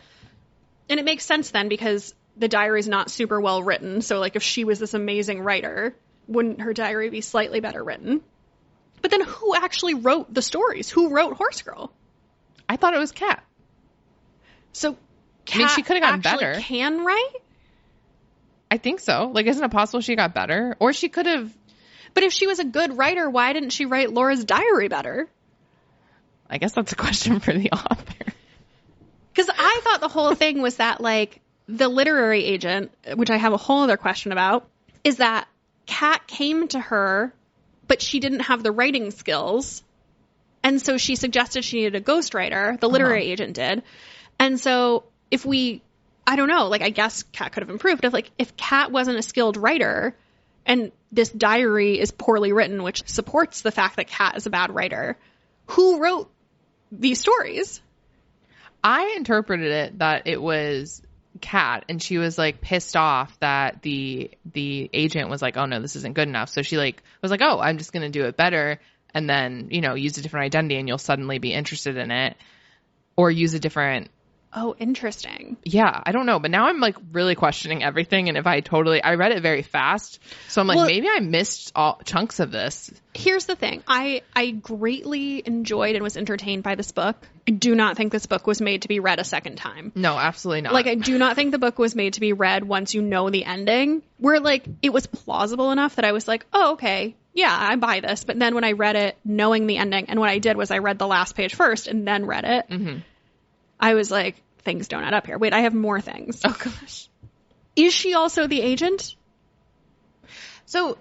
A: And it makes sense then because the diary is not super well written. So like if she was this amazing writer, wouldn't her diary be slightly better written? But then who actually wrote the stories? Who wrote Horse Girl?
B: I thought it was Kat.
A: So Kat,
B: I mean, she could have gotten better.
A: Can write?
B: I think so. Like, isn't it possible she got better? Or she could have...
A: But if she was a good writer, why didn't she write Laura's diary better?
B: I guess that's a question for the author.
A: Because I thought the whole thing was that, like, the literary agent, which I have a whole other question about, is that Kat came to her, but she didn't have the writing skills. And so she suggested she needed a ghostwriter. The literary agent did. And so I don't know, like, I guess Kat could have improved. If Kat wasn't a skilled writer and this diary is poorly written, which supports the fact that Kat is a bad writer, who wrote these stories?
B: I interpreted it that it was Kat, and she was like pissed off that the agent was like, oh no, this isn't good enough. So she like was like, oh, I'm just going to do it better. And then, use a different identity and you'll suddenly be interested in it, or use a different.
A: Oh, interesting.
B: Yeah, I don't know. But now I'm like really questioning everything. And if I read it very fast. So I'm like, maybe I missed all chunks of this.
A: Here's the thing. I greatly enjoyed and was entertained by this book. I do not think this book was made to be read a second time.
B: No, absolutely not.
A: Like, I do not think the book was made to be read once you know the ending. Where, like, it was plausible enough that I was like, oh, okay, yeah, I buy this. But then when I read it knowing the ending, and what I did was I read the last page first and then read it, I was like, things don't add up here. Wait, I have more things.
B: Oh, gosh.
A: Is she also the agent?
B: So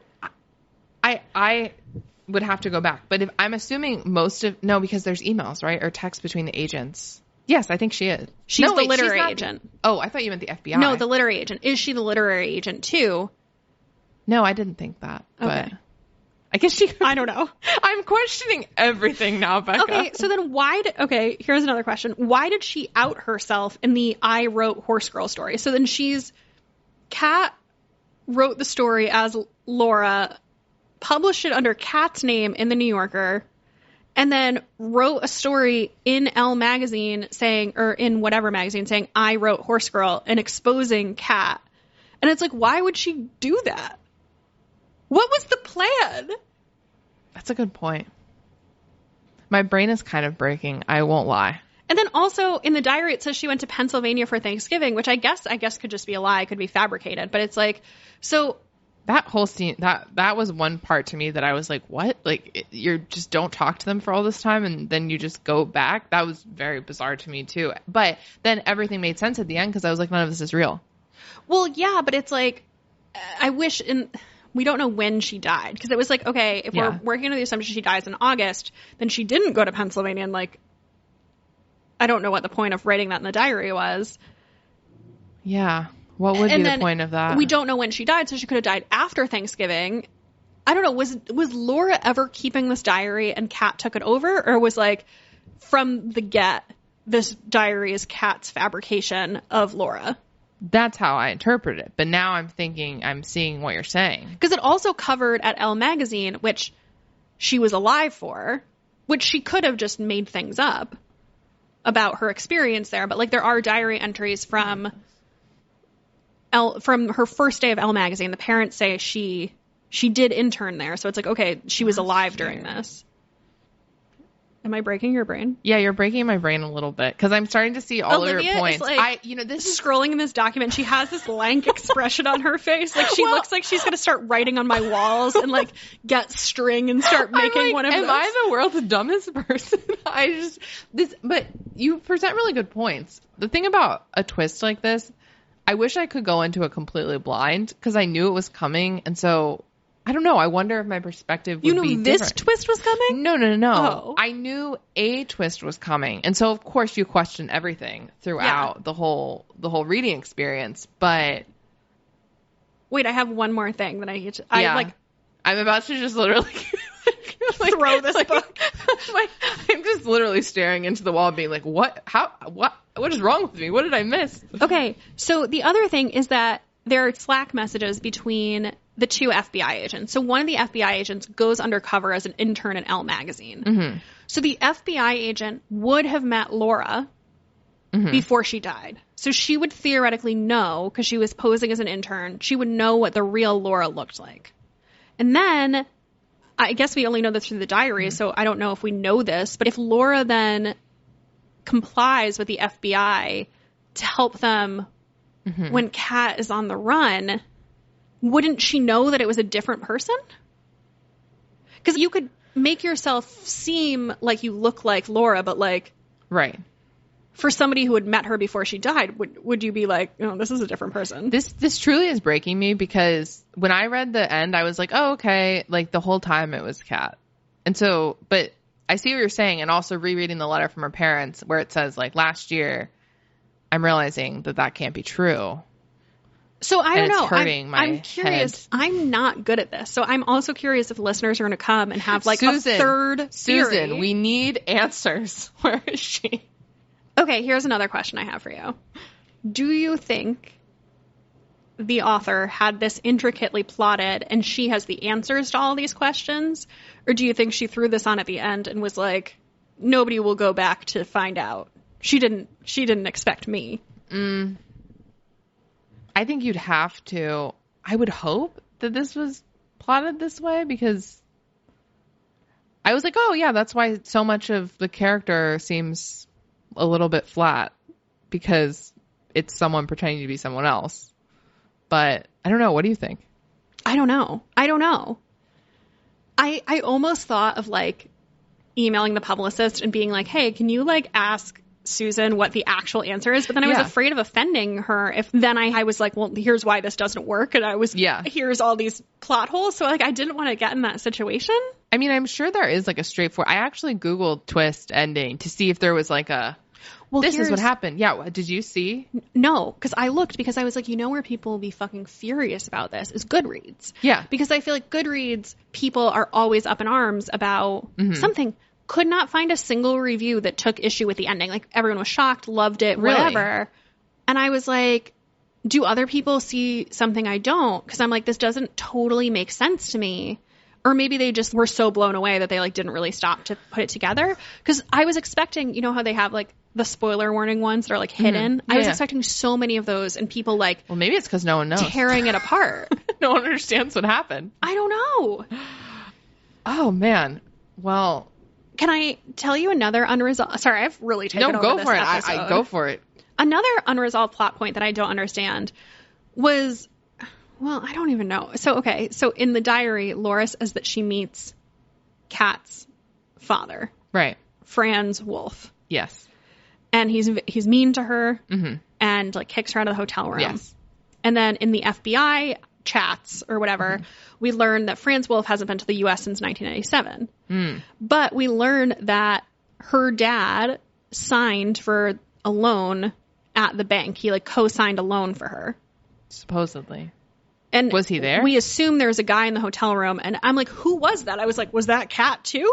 B: I would have to go back. But if I'm assuming no, because there's emails, right? Or texts between the agents. Yes, I think she is.
A: She's the literary agent.
B: Oh, I thought you meant the FBI.
A: No, the literary agent. Is she the literary agent too?
B: No, I didn't think that.
A: Okay.
B: But I guess she...
A: I don't know.
B: I'm questioning everything now, Becca.
A: Okay, so then okay, here's another question. Why did she out herself in the I wrote Horse Girl story? So then Kat wrote the story as Laura, published it under Kat's name in the New Yorker, and then wrote a story in Elle magazine or in whatever magazine saying, I wrote Horse Girl, and exposing Kat. And it's like, why would she do that? What was the plan?
B: That's a good point. My brain is kind of breaking. I won't lie.
A: And then also in the diary, it says she went to Pennsylvania for Thanksgiving, which I guess could just be a lie. Could be fabricated. But it's like, so
B: that whole scene, that was one part to me that I was like, what? Like, you just don't talk to them for all this time and then you just go back? That was very bizarre to me too. But then everything made sense at the end because I was like, none of this is real.
A: Well, yeah, but it's like, I wish we don't know when she died, because it was like, okay, if we're working under the assumption she dies in August, then she didn't go to Pennsylvania, and like, I don't know what the point of writing that in the diary was.
B: Yeah. What would be the point of that?
A: We don't know when she died, so she could have died after Thanksgiving, I don't know, was Laura ever keeping this diary and Kat took it over? Or was like, from the get, this diary is Kat's fabrication of Laura?
B: That's how I interpret it. But now I'm seeing what you're saying.
A: Because it also covered at Elle magazine, which she was alive for, which she could have just made things up about her experience there. But like, there are diary entries from her first day of Elle magazine. The parents say she did intern there. So it's like, okay, she was alive during this. Am I breaking your brain?
B: Yeah, you're breaking my brain a little bit because I'm starting to see all of your points.
A: Like, this is scrolling in this document. She has this blank expression on her face. Like, she looks like she's going to start writing on my walls and like get string and start making one of those.
B: Am I the world's dumbest person? But you present really good points. The thing about a twist like this, I wish I could go into it completely blind because I knew it was coming, and so. I don't know. I wonder if my perspective would be different. You knew
A: this twist was coming?
B: No.
A: Oh.
B: I knew a twist was coming. And so, of course, you question everything throughout the whole reading experience. But...
A: Wait, I have one more thing that I need to...
B: I'm about to just literally...
A: throw this book.
B: I'm just literally staring into the wall being like, what is wrong with me? What did I miss?
A: Okay, so the other thing is that there are Slack messages between the two FBI agents. So one of the FBI agents goes undercover as an intern at Elle magazine.
B: Mm-hmm.
A: So the FBI agent would have met Laura before she died. So she would theoretically know, because she was posing as an intern, she would know what the real Laura looked like. And then, I guess we only know this through the diary, so I don't know if we know this, but if Laura then complies with the FBI to help them when Kat is on the run, wouldn't she know that it was a different person? Because you could make yourself seem like you look like Laura, but like...
B: Right.
A: For somebody who had met her before she died, would you be like, oh, this is a different person?
B: This truly is breaking me because when I read the end, I was like, oh, okay. Like the whole time it was Kat. And so, but I see what you're saying. And also rereading the letter from her parents where it says like last year, I'm realizing that can't be true.
A: So I don't know.
B: It's hurting
A: I'm curious.
B: Head.
A: I'm not good at this. So I'm also curious if listeners are going to come and have like a third theory.
B: Susan, we need answers. Where is she?
A: Okay, here's another question I have for you. Do you think the author had this intricately plotted and she has the answers to all these questions? Or do you think she threw this on at the end and was like, nobody will go back to find out? She didn't expect me.
B: I think you'd have to. I would hope that this was plotted this way because I was like, oh, yeah, that's why so much of the character seems a little bit flat because it's someone pretending to be someone else. But I don't know. What do you think?
A: I don't know. I almost thought of like emailing the publicist and being like, hey, can you like ask Susan what the actual answer is? But then I was afraid of offending her if then I was like, well, here's why this doesn't work. And I was, here's all these plot holes. So like, I didn't want to get in that situation.
B: I mean, I'm sure there is like a straightforward, I actually Googled twist ending to see if there was like a, this is what happened. Yeah. Did you see?
A: No, because I looked because I was like, where people will be fucking furious about this is Goodreads.
B: Yeah.
A: Because I feel like Goodreads, people are always up in arms about something. Could not find a single review that took issue with the ending. Like everyone was shocked, loved it, whatever. And I was like, do other people see something I don't? Because I'm like, this doesn't totally make sense to me. Or maybe they just were so blown away that they like didn't really stop to put it together. Because I was expecting, how they have like the spoiler warning ones that are like hidden. I was expecting so many of those and people like,
B: well, maybe it's because no one knows,
A: tearing it apart.
B: No one understands what happened.
A: I don't know.
B: Oh man. Well,
A: can I tell you another unresolved? Sorry, I've really taken over this episode.
B: I go for it.
A: Another unresolved plot point that I don't understand was, well, I don't even know. So in the diary, Laura says that she meets Kat's father,
B: right?
A: Franz Wolf.
B: Yes.
A: And he's mean to her and like kicks her out of the hotel room.
B: Yes.
A: And then in the FBI chats or whatever, we learn that Franz Wolf hasn't been to the U.S. since 1997. But we learn that her dad signed for a loan at the bank. He like co-signed a loan for her.
B: Supposedly.
A: And
B: was he there?
A: We assume there's a guy in the hotel room. And I'm like, who was that? I was like, was that Kat too?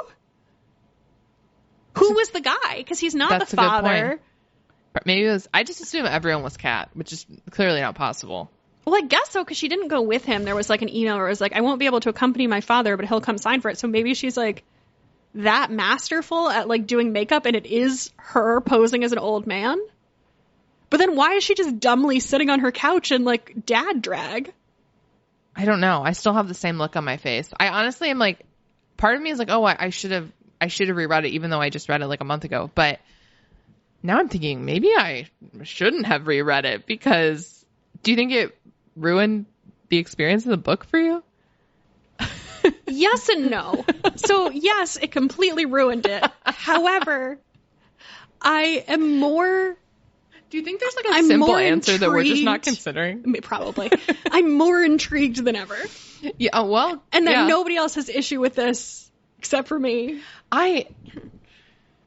A: Who was the guy? Because he's not
B: That's
A: the
B: a good
A: father.
B: point. Maybe it was, I just assume everyone was Kat, which is clearly not possible.
A: Well, I guess so, because she didn't go with him. There was like an email where it was like, I won't be able to accompany my father, but he'll come sign for it. So maybe she's like that masterful at like doing makeup, and it is her posing as an old man. But then why is she just dumbly sitting on her couch in like dad drag?
B: I don't know. I still have the same look on my face. I honestly am like, part of me is like, oh, I should have reread it, even though I just read it like a month ago. But now I'm thinking maybe I shouldn't have reread it, because do you think it ruined the experience of the book for you?
A: Yes and no. So yes, it completely ruined it. However, I am more...
B: Do you think there's like a simple answer that we're just not considering?
A: Probably. I'm more intrigued than ever.
B: Yeah, well,
A: and that nobody else has issue with this except for me.
B: I'm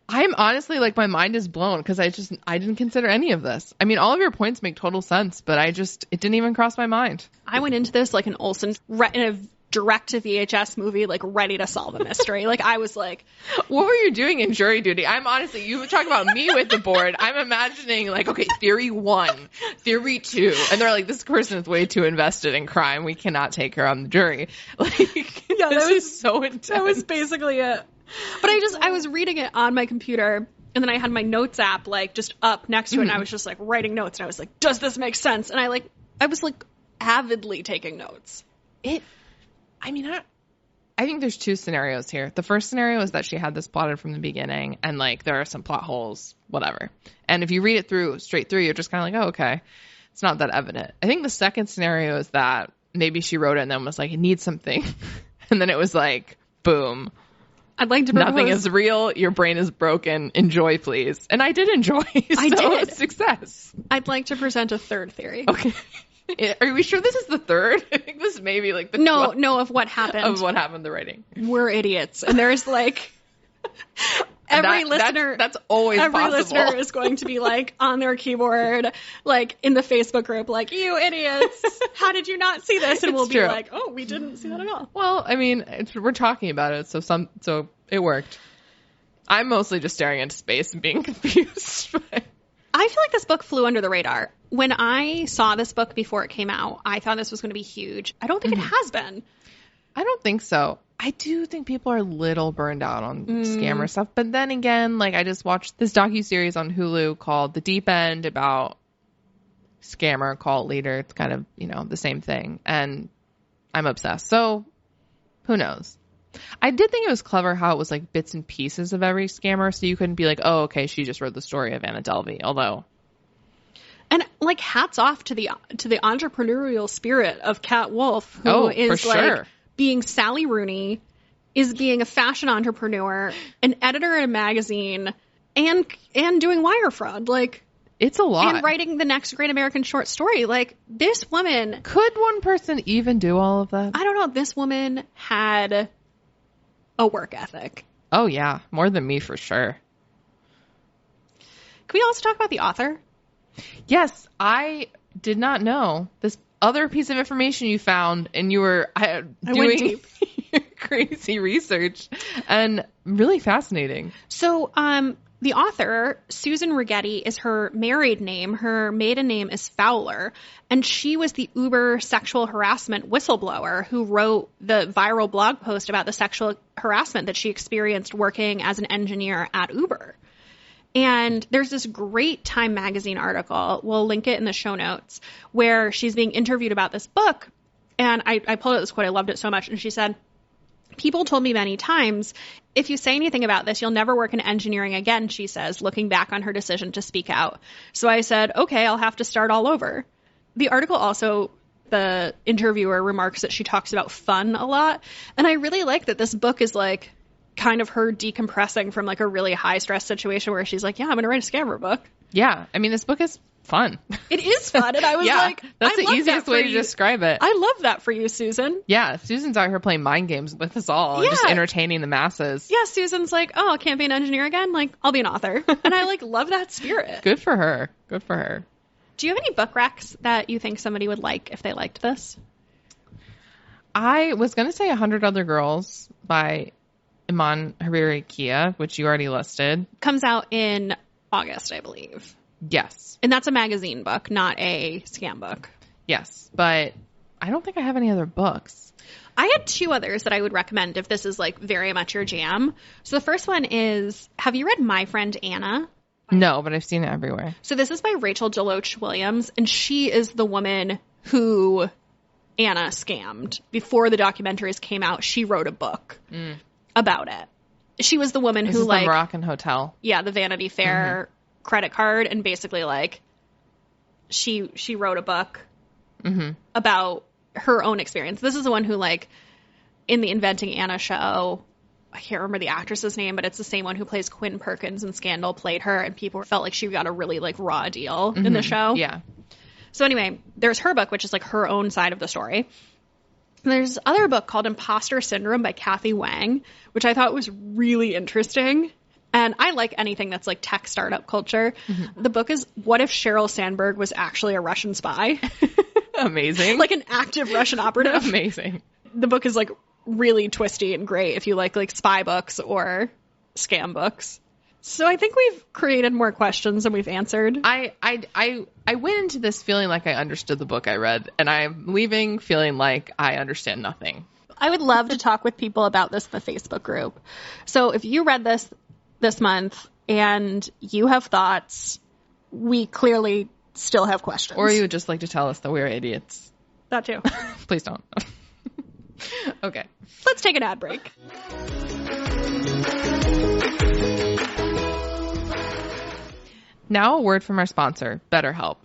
B: honestly like, my mind is blown, because I didn't consider any of this. I mean, all of your points make total sense, but it didn't even cross my mind.
A: I went into this like an Olsen in a direct to VHS movie, like ready to solve a mystery. Like I was like,
B: what were you doing in jury duty? I'm honestly, you talk about me with the board. I'm imagining like, okay, theory 1, theory 2, and they're like, this person is way too invested in crime. We cannot take her on the jury. Like, yeah, this is so intense.
A: That was basically it. But I was reading it on my computer, and then I had my notes app like just up next to it, and I was just like writing notes, and I was like, does this make sense? And I was like avidly taking notes.
B: I think there's 2 scenarios here. The first scenario is that she had this plotted from the beginning, and like there are some plot holes, whatever. And if you read it straight through, you're just kind of like, oh, okay. It's not that evident. I think the second scenario is that maybe she wrote it and then was like, it needs something. And then it was like, boom.
A: I'd like to propose...
B: Nothing is real. Your brain is broken. Enjoy, please. And I did enjoy. I did. Success.
A: I'd like to present a third theory.
B: Okay. Are we sure this is the third? I think this may be like the
A: no of what happened.
B: Of what happened, the writing.
A: We're idiots. And there's like every listener
B: that's always
A: every
B: possible.
A: Listener is going to be like on their keyboard, like in the Facebook group, like, you idiots, how did you not see this? And we'll be like, oh, we didn't see that at all.
B: Well, I mean, we're talking about it, so it worked. I'm mostly just staring into space and being confused. But
A: I feel like this book flew under the radar. When I saw this book before it came out, I thought this was going to be huge. I don't think it has been.
B: I don't think so. I do think people are a little burned out on scammer stuff. But then again, like, I just watched this docuseries on Hulu called The Deep End about scammer cult leader. It's kind of, the same thing. And I'm obsessed. So who knows? I did think it was clever how it was like bits and pieces of every scammer. So you couldn't be like, oh, okay, she just wrote the story of Anna Delvey. Although...
A: And like, hats off to the entrepreneurial spirit of Kat Wolf, who is like being Sally Rooney, is being a fashion entrepreneur, an editor at a magazine, and doing wire fraud. Like,
B: it's a lot.
A: And writing the next great American short story. Like, this woman,
B: could one person even do all of that?
A: I don't know. This woman had a work ethic.
B: Oh yeah, more than me for sure.
A: Can we also talk about the author?
B: Yes, I did not know this other piece of information you found, and you were doing crazy research, and really fascinating.
A: So, the author, Susan Rigetti, is her married name. Her maiden name is Fowler, and she was the Uber sexual harassment whistleblower who wrote the viral blog post about the sexual harassment that she experienced working as an engineer at Uber. And there's this great Time magazine article, we'll link it in the show notes, where she's being interviewed about this book. And I pulled out this quote. I loved it so much. And she said, people told me many times, if you say anything about this, you'll never work in engineering again, she says, looking back on her decision to speak out. So I said, okay, I'll have to start all over. The article also, the interviewer remarks that she talks about fun a lot. And I really like that this book is like kind of her decompressing from like a really high stress situation where she's like, yeah, I'm going to write a scammer book.
B: Yeah. I mean, this book is fun.
A: It is fun. And I was like,
B: that's the easiest way to describe it.
A: I love that for you, Susan.
B: Yeah. Susan's out here playing mind games with us all and just entertaining the masses.
A: Yeah. Susan's like, oh, I can't be an engineer again. Like, I'll be an author. And I like love that spirit.
B: Good for her. Good for her.
A: Do you have any book recs that you think somebody would like if they liked this?
B: I was going to say 100 Other Girls by Iman Hariri Kia, which you already listed.
A: Comes out in August, I believe.
B: Yes.
A: And that's a magazine book, not a scam book.
B: Yes, but I don't think I have any other books.
A: I had 2 others that I would recommend if this is like very much your jam. So the first one is, have you read My Friend Anna?
B: No, but I've seen it everywhere.
A: So this is by Rachel Deloach Williams, and she is the woman who Anna scammed. Before the documentaries came out, she wrote a book about it. She was the woman
B: This
A: who
B: is
A: like
B: the Moroccan Hotel.
A: Yeah, the Vanity Fair credit card, and basically like she wrote a book about her own experience. This is the one who like in the Inventing Anna show, I can't remember the actress's name, but it's the same one who plays Quinn Perkins in Scandal played her, and people felt like she got a really like raw deal in the show.
B: Yeah.
A: So anyway, there's her book, which is like her own side of the story. And there's this other book called Imposter Syndrome by Kathy Wang, which I thought was really interesting. And I like anything that's like tech startup culture. The book is What If Sheryl Sandberg Was Actually a Russian Spy?
B: Amazing.
A: Like an active Russian operative.
B: Amazing.
A: The book is like really twisty and great if you like spy books or scam books. So I think we've created more questions than we've answered.
B: I went into this feeling like I understood the book I read, and I'm leaving feeling like I understand nothing.
A: I would love to talk with people about this in the Facebook group. So if you read this month and you have thoughts, we clearly still have questions.
B: Or you would just like to tell us that we're idiots.
A: That too.
B: Please don't. Okay.
A: Let's take an ad break.
B: Now a word from our sponsor, BetterHelp.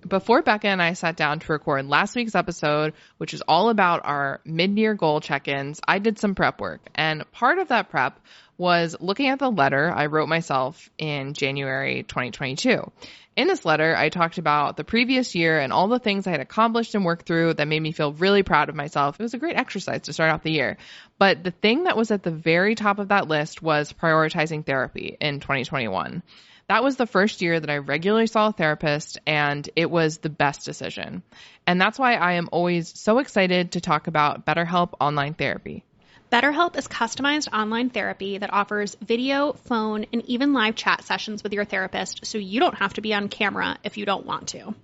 B: Before Becca and I sat down to record last week's episode, which is all about our mid-year goal check-ins, I did some prep work. And part of that prep was looking at the letter I wrote myself in January 2022. In this letter, I talked about the previous year and all the things I had accomplished and worked through that made me feel really proud of myself. It was a great exercise to start out the year. But the thing that was at the very top of that list was prioritizing therapy in 2021. That was the first year that I regularly saw a therapist, and it was the best decision. And that's why I am always so excited to talk about BetterHelp Online Therapy.
A: BetterHelp is customized online therapy that offers video, phone, and even live chat sessions with your therapist, so you don't have to be on camera if you don't want to.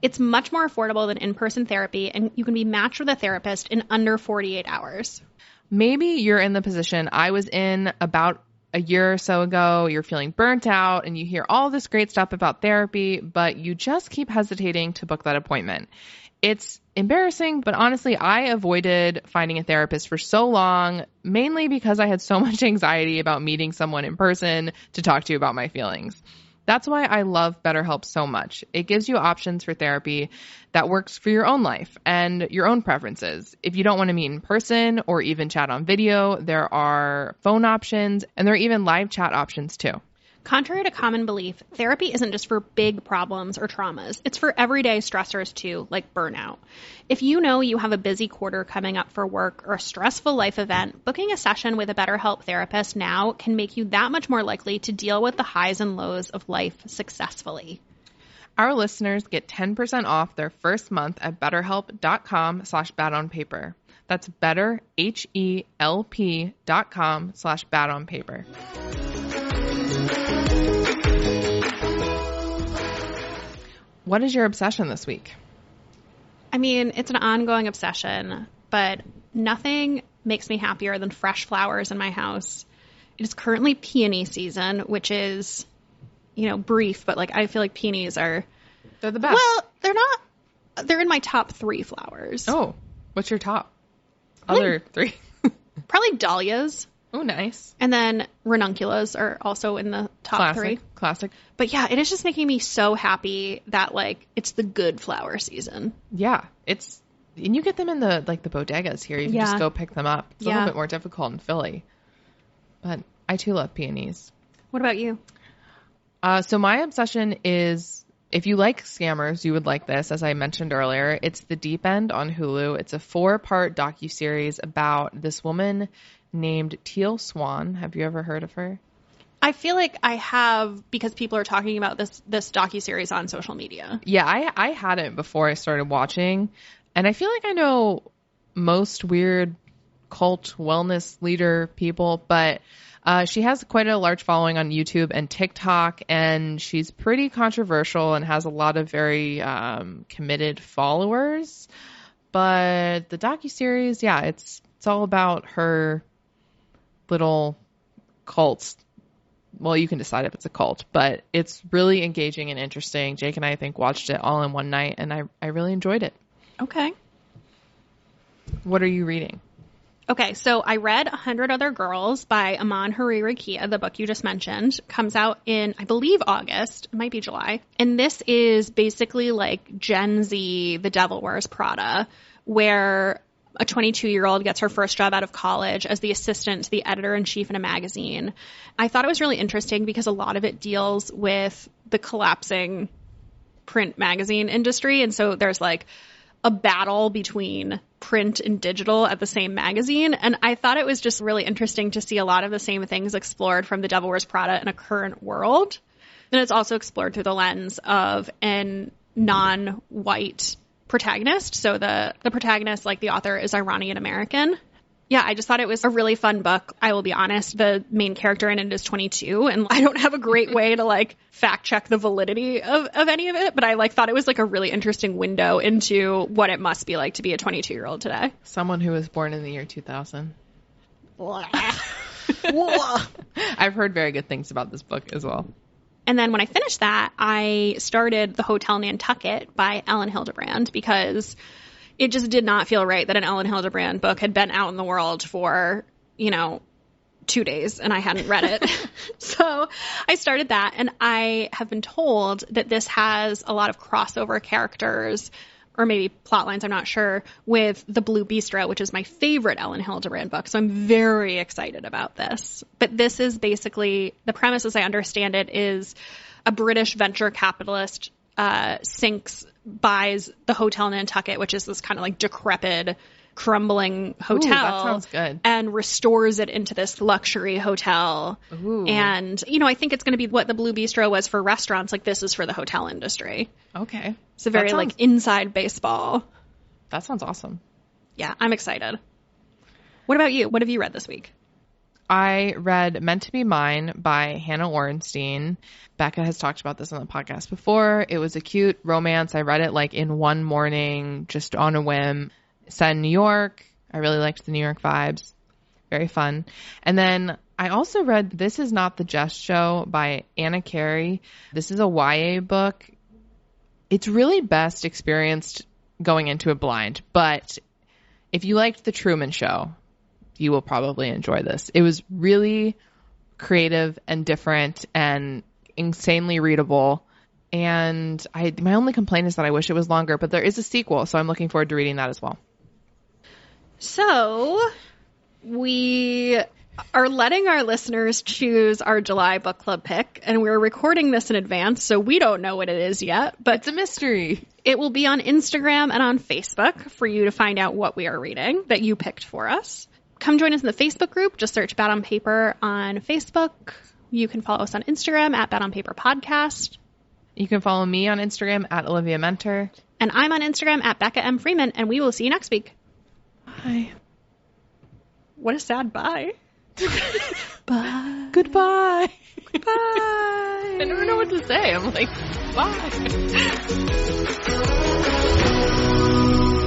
A: It's much more affordable than in-person therapy, and you can be matched with a therapist in under 48 hours.
B: Maybe you're in the position I was in about a year or so ago. You're feeling burnt out and you hear all this great stuff about therapy, but you just keep hesitating to book that appointment. It's embarrassing, but honestly, I avoided finding a therapist for so long, mainly because I had so much anxiety about meeting someone in person to talk to you about my feelings. That's why I love BetterHelp so much. It gives you options for therapy that works for your own life and your own preferences. If you don't want to meet in person or even chat on video, there are phone options and there are even live chat options too.
A: Contrary to common belief, therapy isn't just for big problems or traumas. It's for everyday stressors too, like burnout. If you know you have a busy quarter coming up for work or a stressful life event, booking a session with a BetterHelp therapist now can make you that much more likely to deal with the highs and lows of life successfully.
B: Our listeners get 10% off their first month at betterhelp.com/badonpaper. That's betterhelp.com/badonpaper. What is your obsession this week?
A: I mean, it's an ongoing obsession, but nothing makes me happier than fresh flowers in my house. It is currently peony season, which is, brief, but I feel like peonies are...
B: They're the best.
A: Well, they're not... They're in my top 3 flowers.
B: Oh, what's your top? Other 3?
A: Probably dahlias.
B: Oh, nice.
A: And then ranunculus are also in the top 3.
B: Classic.
A: But yeah, it is just making me so happy that it's the good flower season.
B: Yeah, and you get them in the bodegas here. You can just go pick them up. It's a little bit more difficult in Philly. But I too love peonies.
A: What about you?
B: So my obsession is, if you like scammers, you would like this. As I mentioned earlier, it's The Deep End on Hulu. It's a 4-part docuseries about this woman named Teal Swan. Have you ever heard of her?
A: I feel like I have, because people are talking about this docuseries on social media.
B: Yeah, I hadn't before I started watching, and I feel like I know most weird cult wellness leader people, but she has quite a large following on YouTube and TikTok, and she's pretty controversial and has a lot of very committed followers. But the docuseries, yeah, it's all about her little cults. Well, you can decide if it's a cult, but it's really engaging and interesting. Jake and I think watched it all in one night, and I really enjoyed it.
A: Okay.
B: What are you reading?
A: Okay, so I read 100 Other Girls by Aman Hariri-Kia, the book you just mentioned. Comes out in, I believe, August. It might be July. And this is basically like Gen Z, The Devil Wears Prada, where a 22-year-old gets her first job out of college as the assistant to the editor-in-chief in a magazine. I thought it was really interesting because a lot of it deals with the collapsing print magazine industry. And so there's like a battle between print and digital at the same magazine. And I thought it was just really interesting to see a lot of the same things explored from The Devil Wears Prada in a current world. And it's also explored through the lens of an non-white protagonist. So the protagonist, like the author, is Iranian American. Yeah, I just thought it was a really fun book. I will be honest, the main character in it is 22, and I don't have a great way to like fact check the validity of any of it, but I thought it was like a really interesting window into what it must be like to be a 22-year-old today.
B: Someone who was born in the year 2000. I've heard very good things about this book as well.
A: And then when I finished that, I started The Hotel Nantucket by Ellen Hildebrand because it just did not feel right that an Ellen Hildebrand book had been out in the world for, 2 days and I hadn't read it. So I started that, and I have been told that this has a lot of crossover characters, or maybe plot lines, I'm not sure, with The Blue Bistro, which is my favorite Ellen Hildebrand book. So I'm very excited about this. But this is basically, the premise as I understand it is a British venture capitalist buys the Hotel Nantucket, which is this kind of like decrepit, crumbling hotel.
B: Ooh, that sounds good.
A: And restores it into this luxury hotel.
B: Ooh.
A: And, I think it's going to be what the Blue Bistro was for restaurants. Like, this is for the hotel industry.
B: Okay.
A: It's a very inside baseball.
B: That sounds awesome.
A: Yeah, I'm excited. What about you? What have you read this week?
B: I read Meant to Be Mine by Hannah Orenstein. Becca has talked about this on the podcast before. It was a cute romance. I read it in one morning, just on a whim. Set in New York. I really liked the New York vibes. Very fun. And then I also read This Is Not the Just Show by Anna Carey. This is a YA book. It's really best experienced going into it blind, but if you liked The Truman Show, you will probably enjoy this. It was really creative and different and insanely readable. And my only complaint is that I wish it was longer, but there is a sequel, so I'm looking forward to reading that as well.
A: So we are letting our listeners choose our July book club pick, and we're recording this in advance, so we don't know what it is yet, but
B: it's a mystery.
A: It will be on Instagram and on Facebook for you to find out what we are reading that you picked for us. Come join us in the Facebook group. Just search Bad on Paper on Facebook. You can follow us on Instagram at Bad on Paper Podcast.
B: You can follow me on Instagram at Olivia Mentor.
A: And I'm on Instagram at Becca M. Freeman, and we will see you next week.
B: Bye.
A: What a sad bye.
B: Bye. Goodbye.
A: Goodbye.
B: I don't know what to say. I'm like, bye.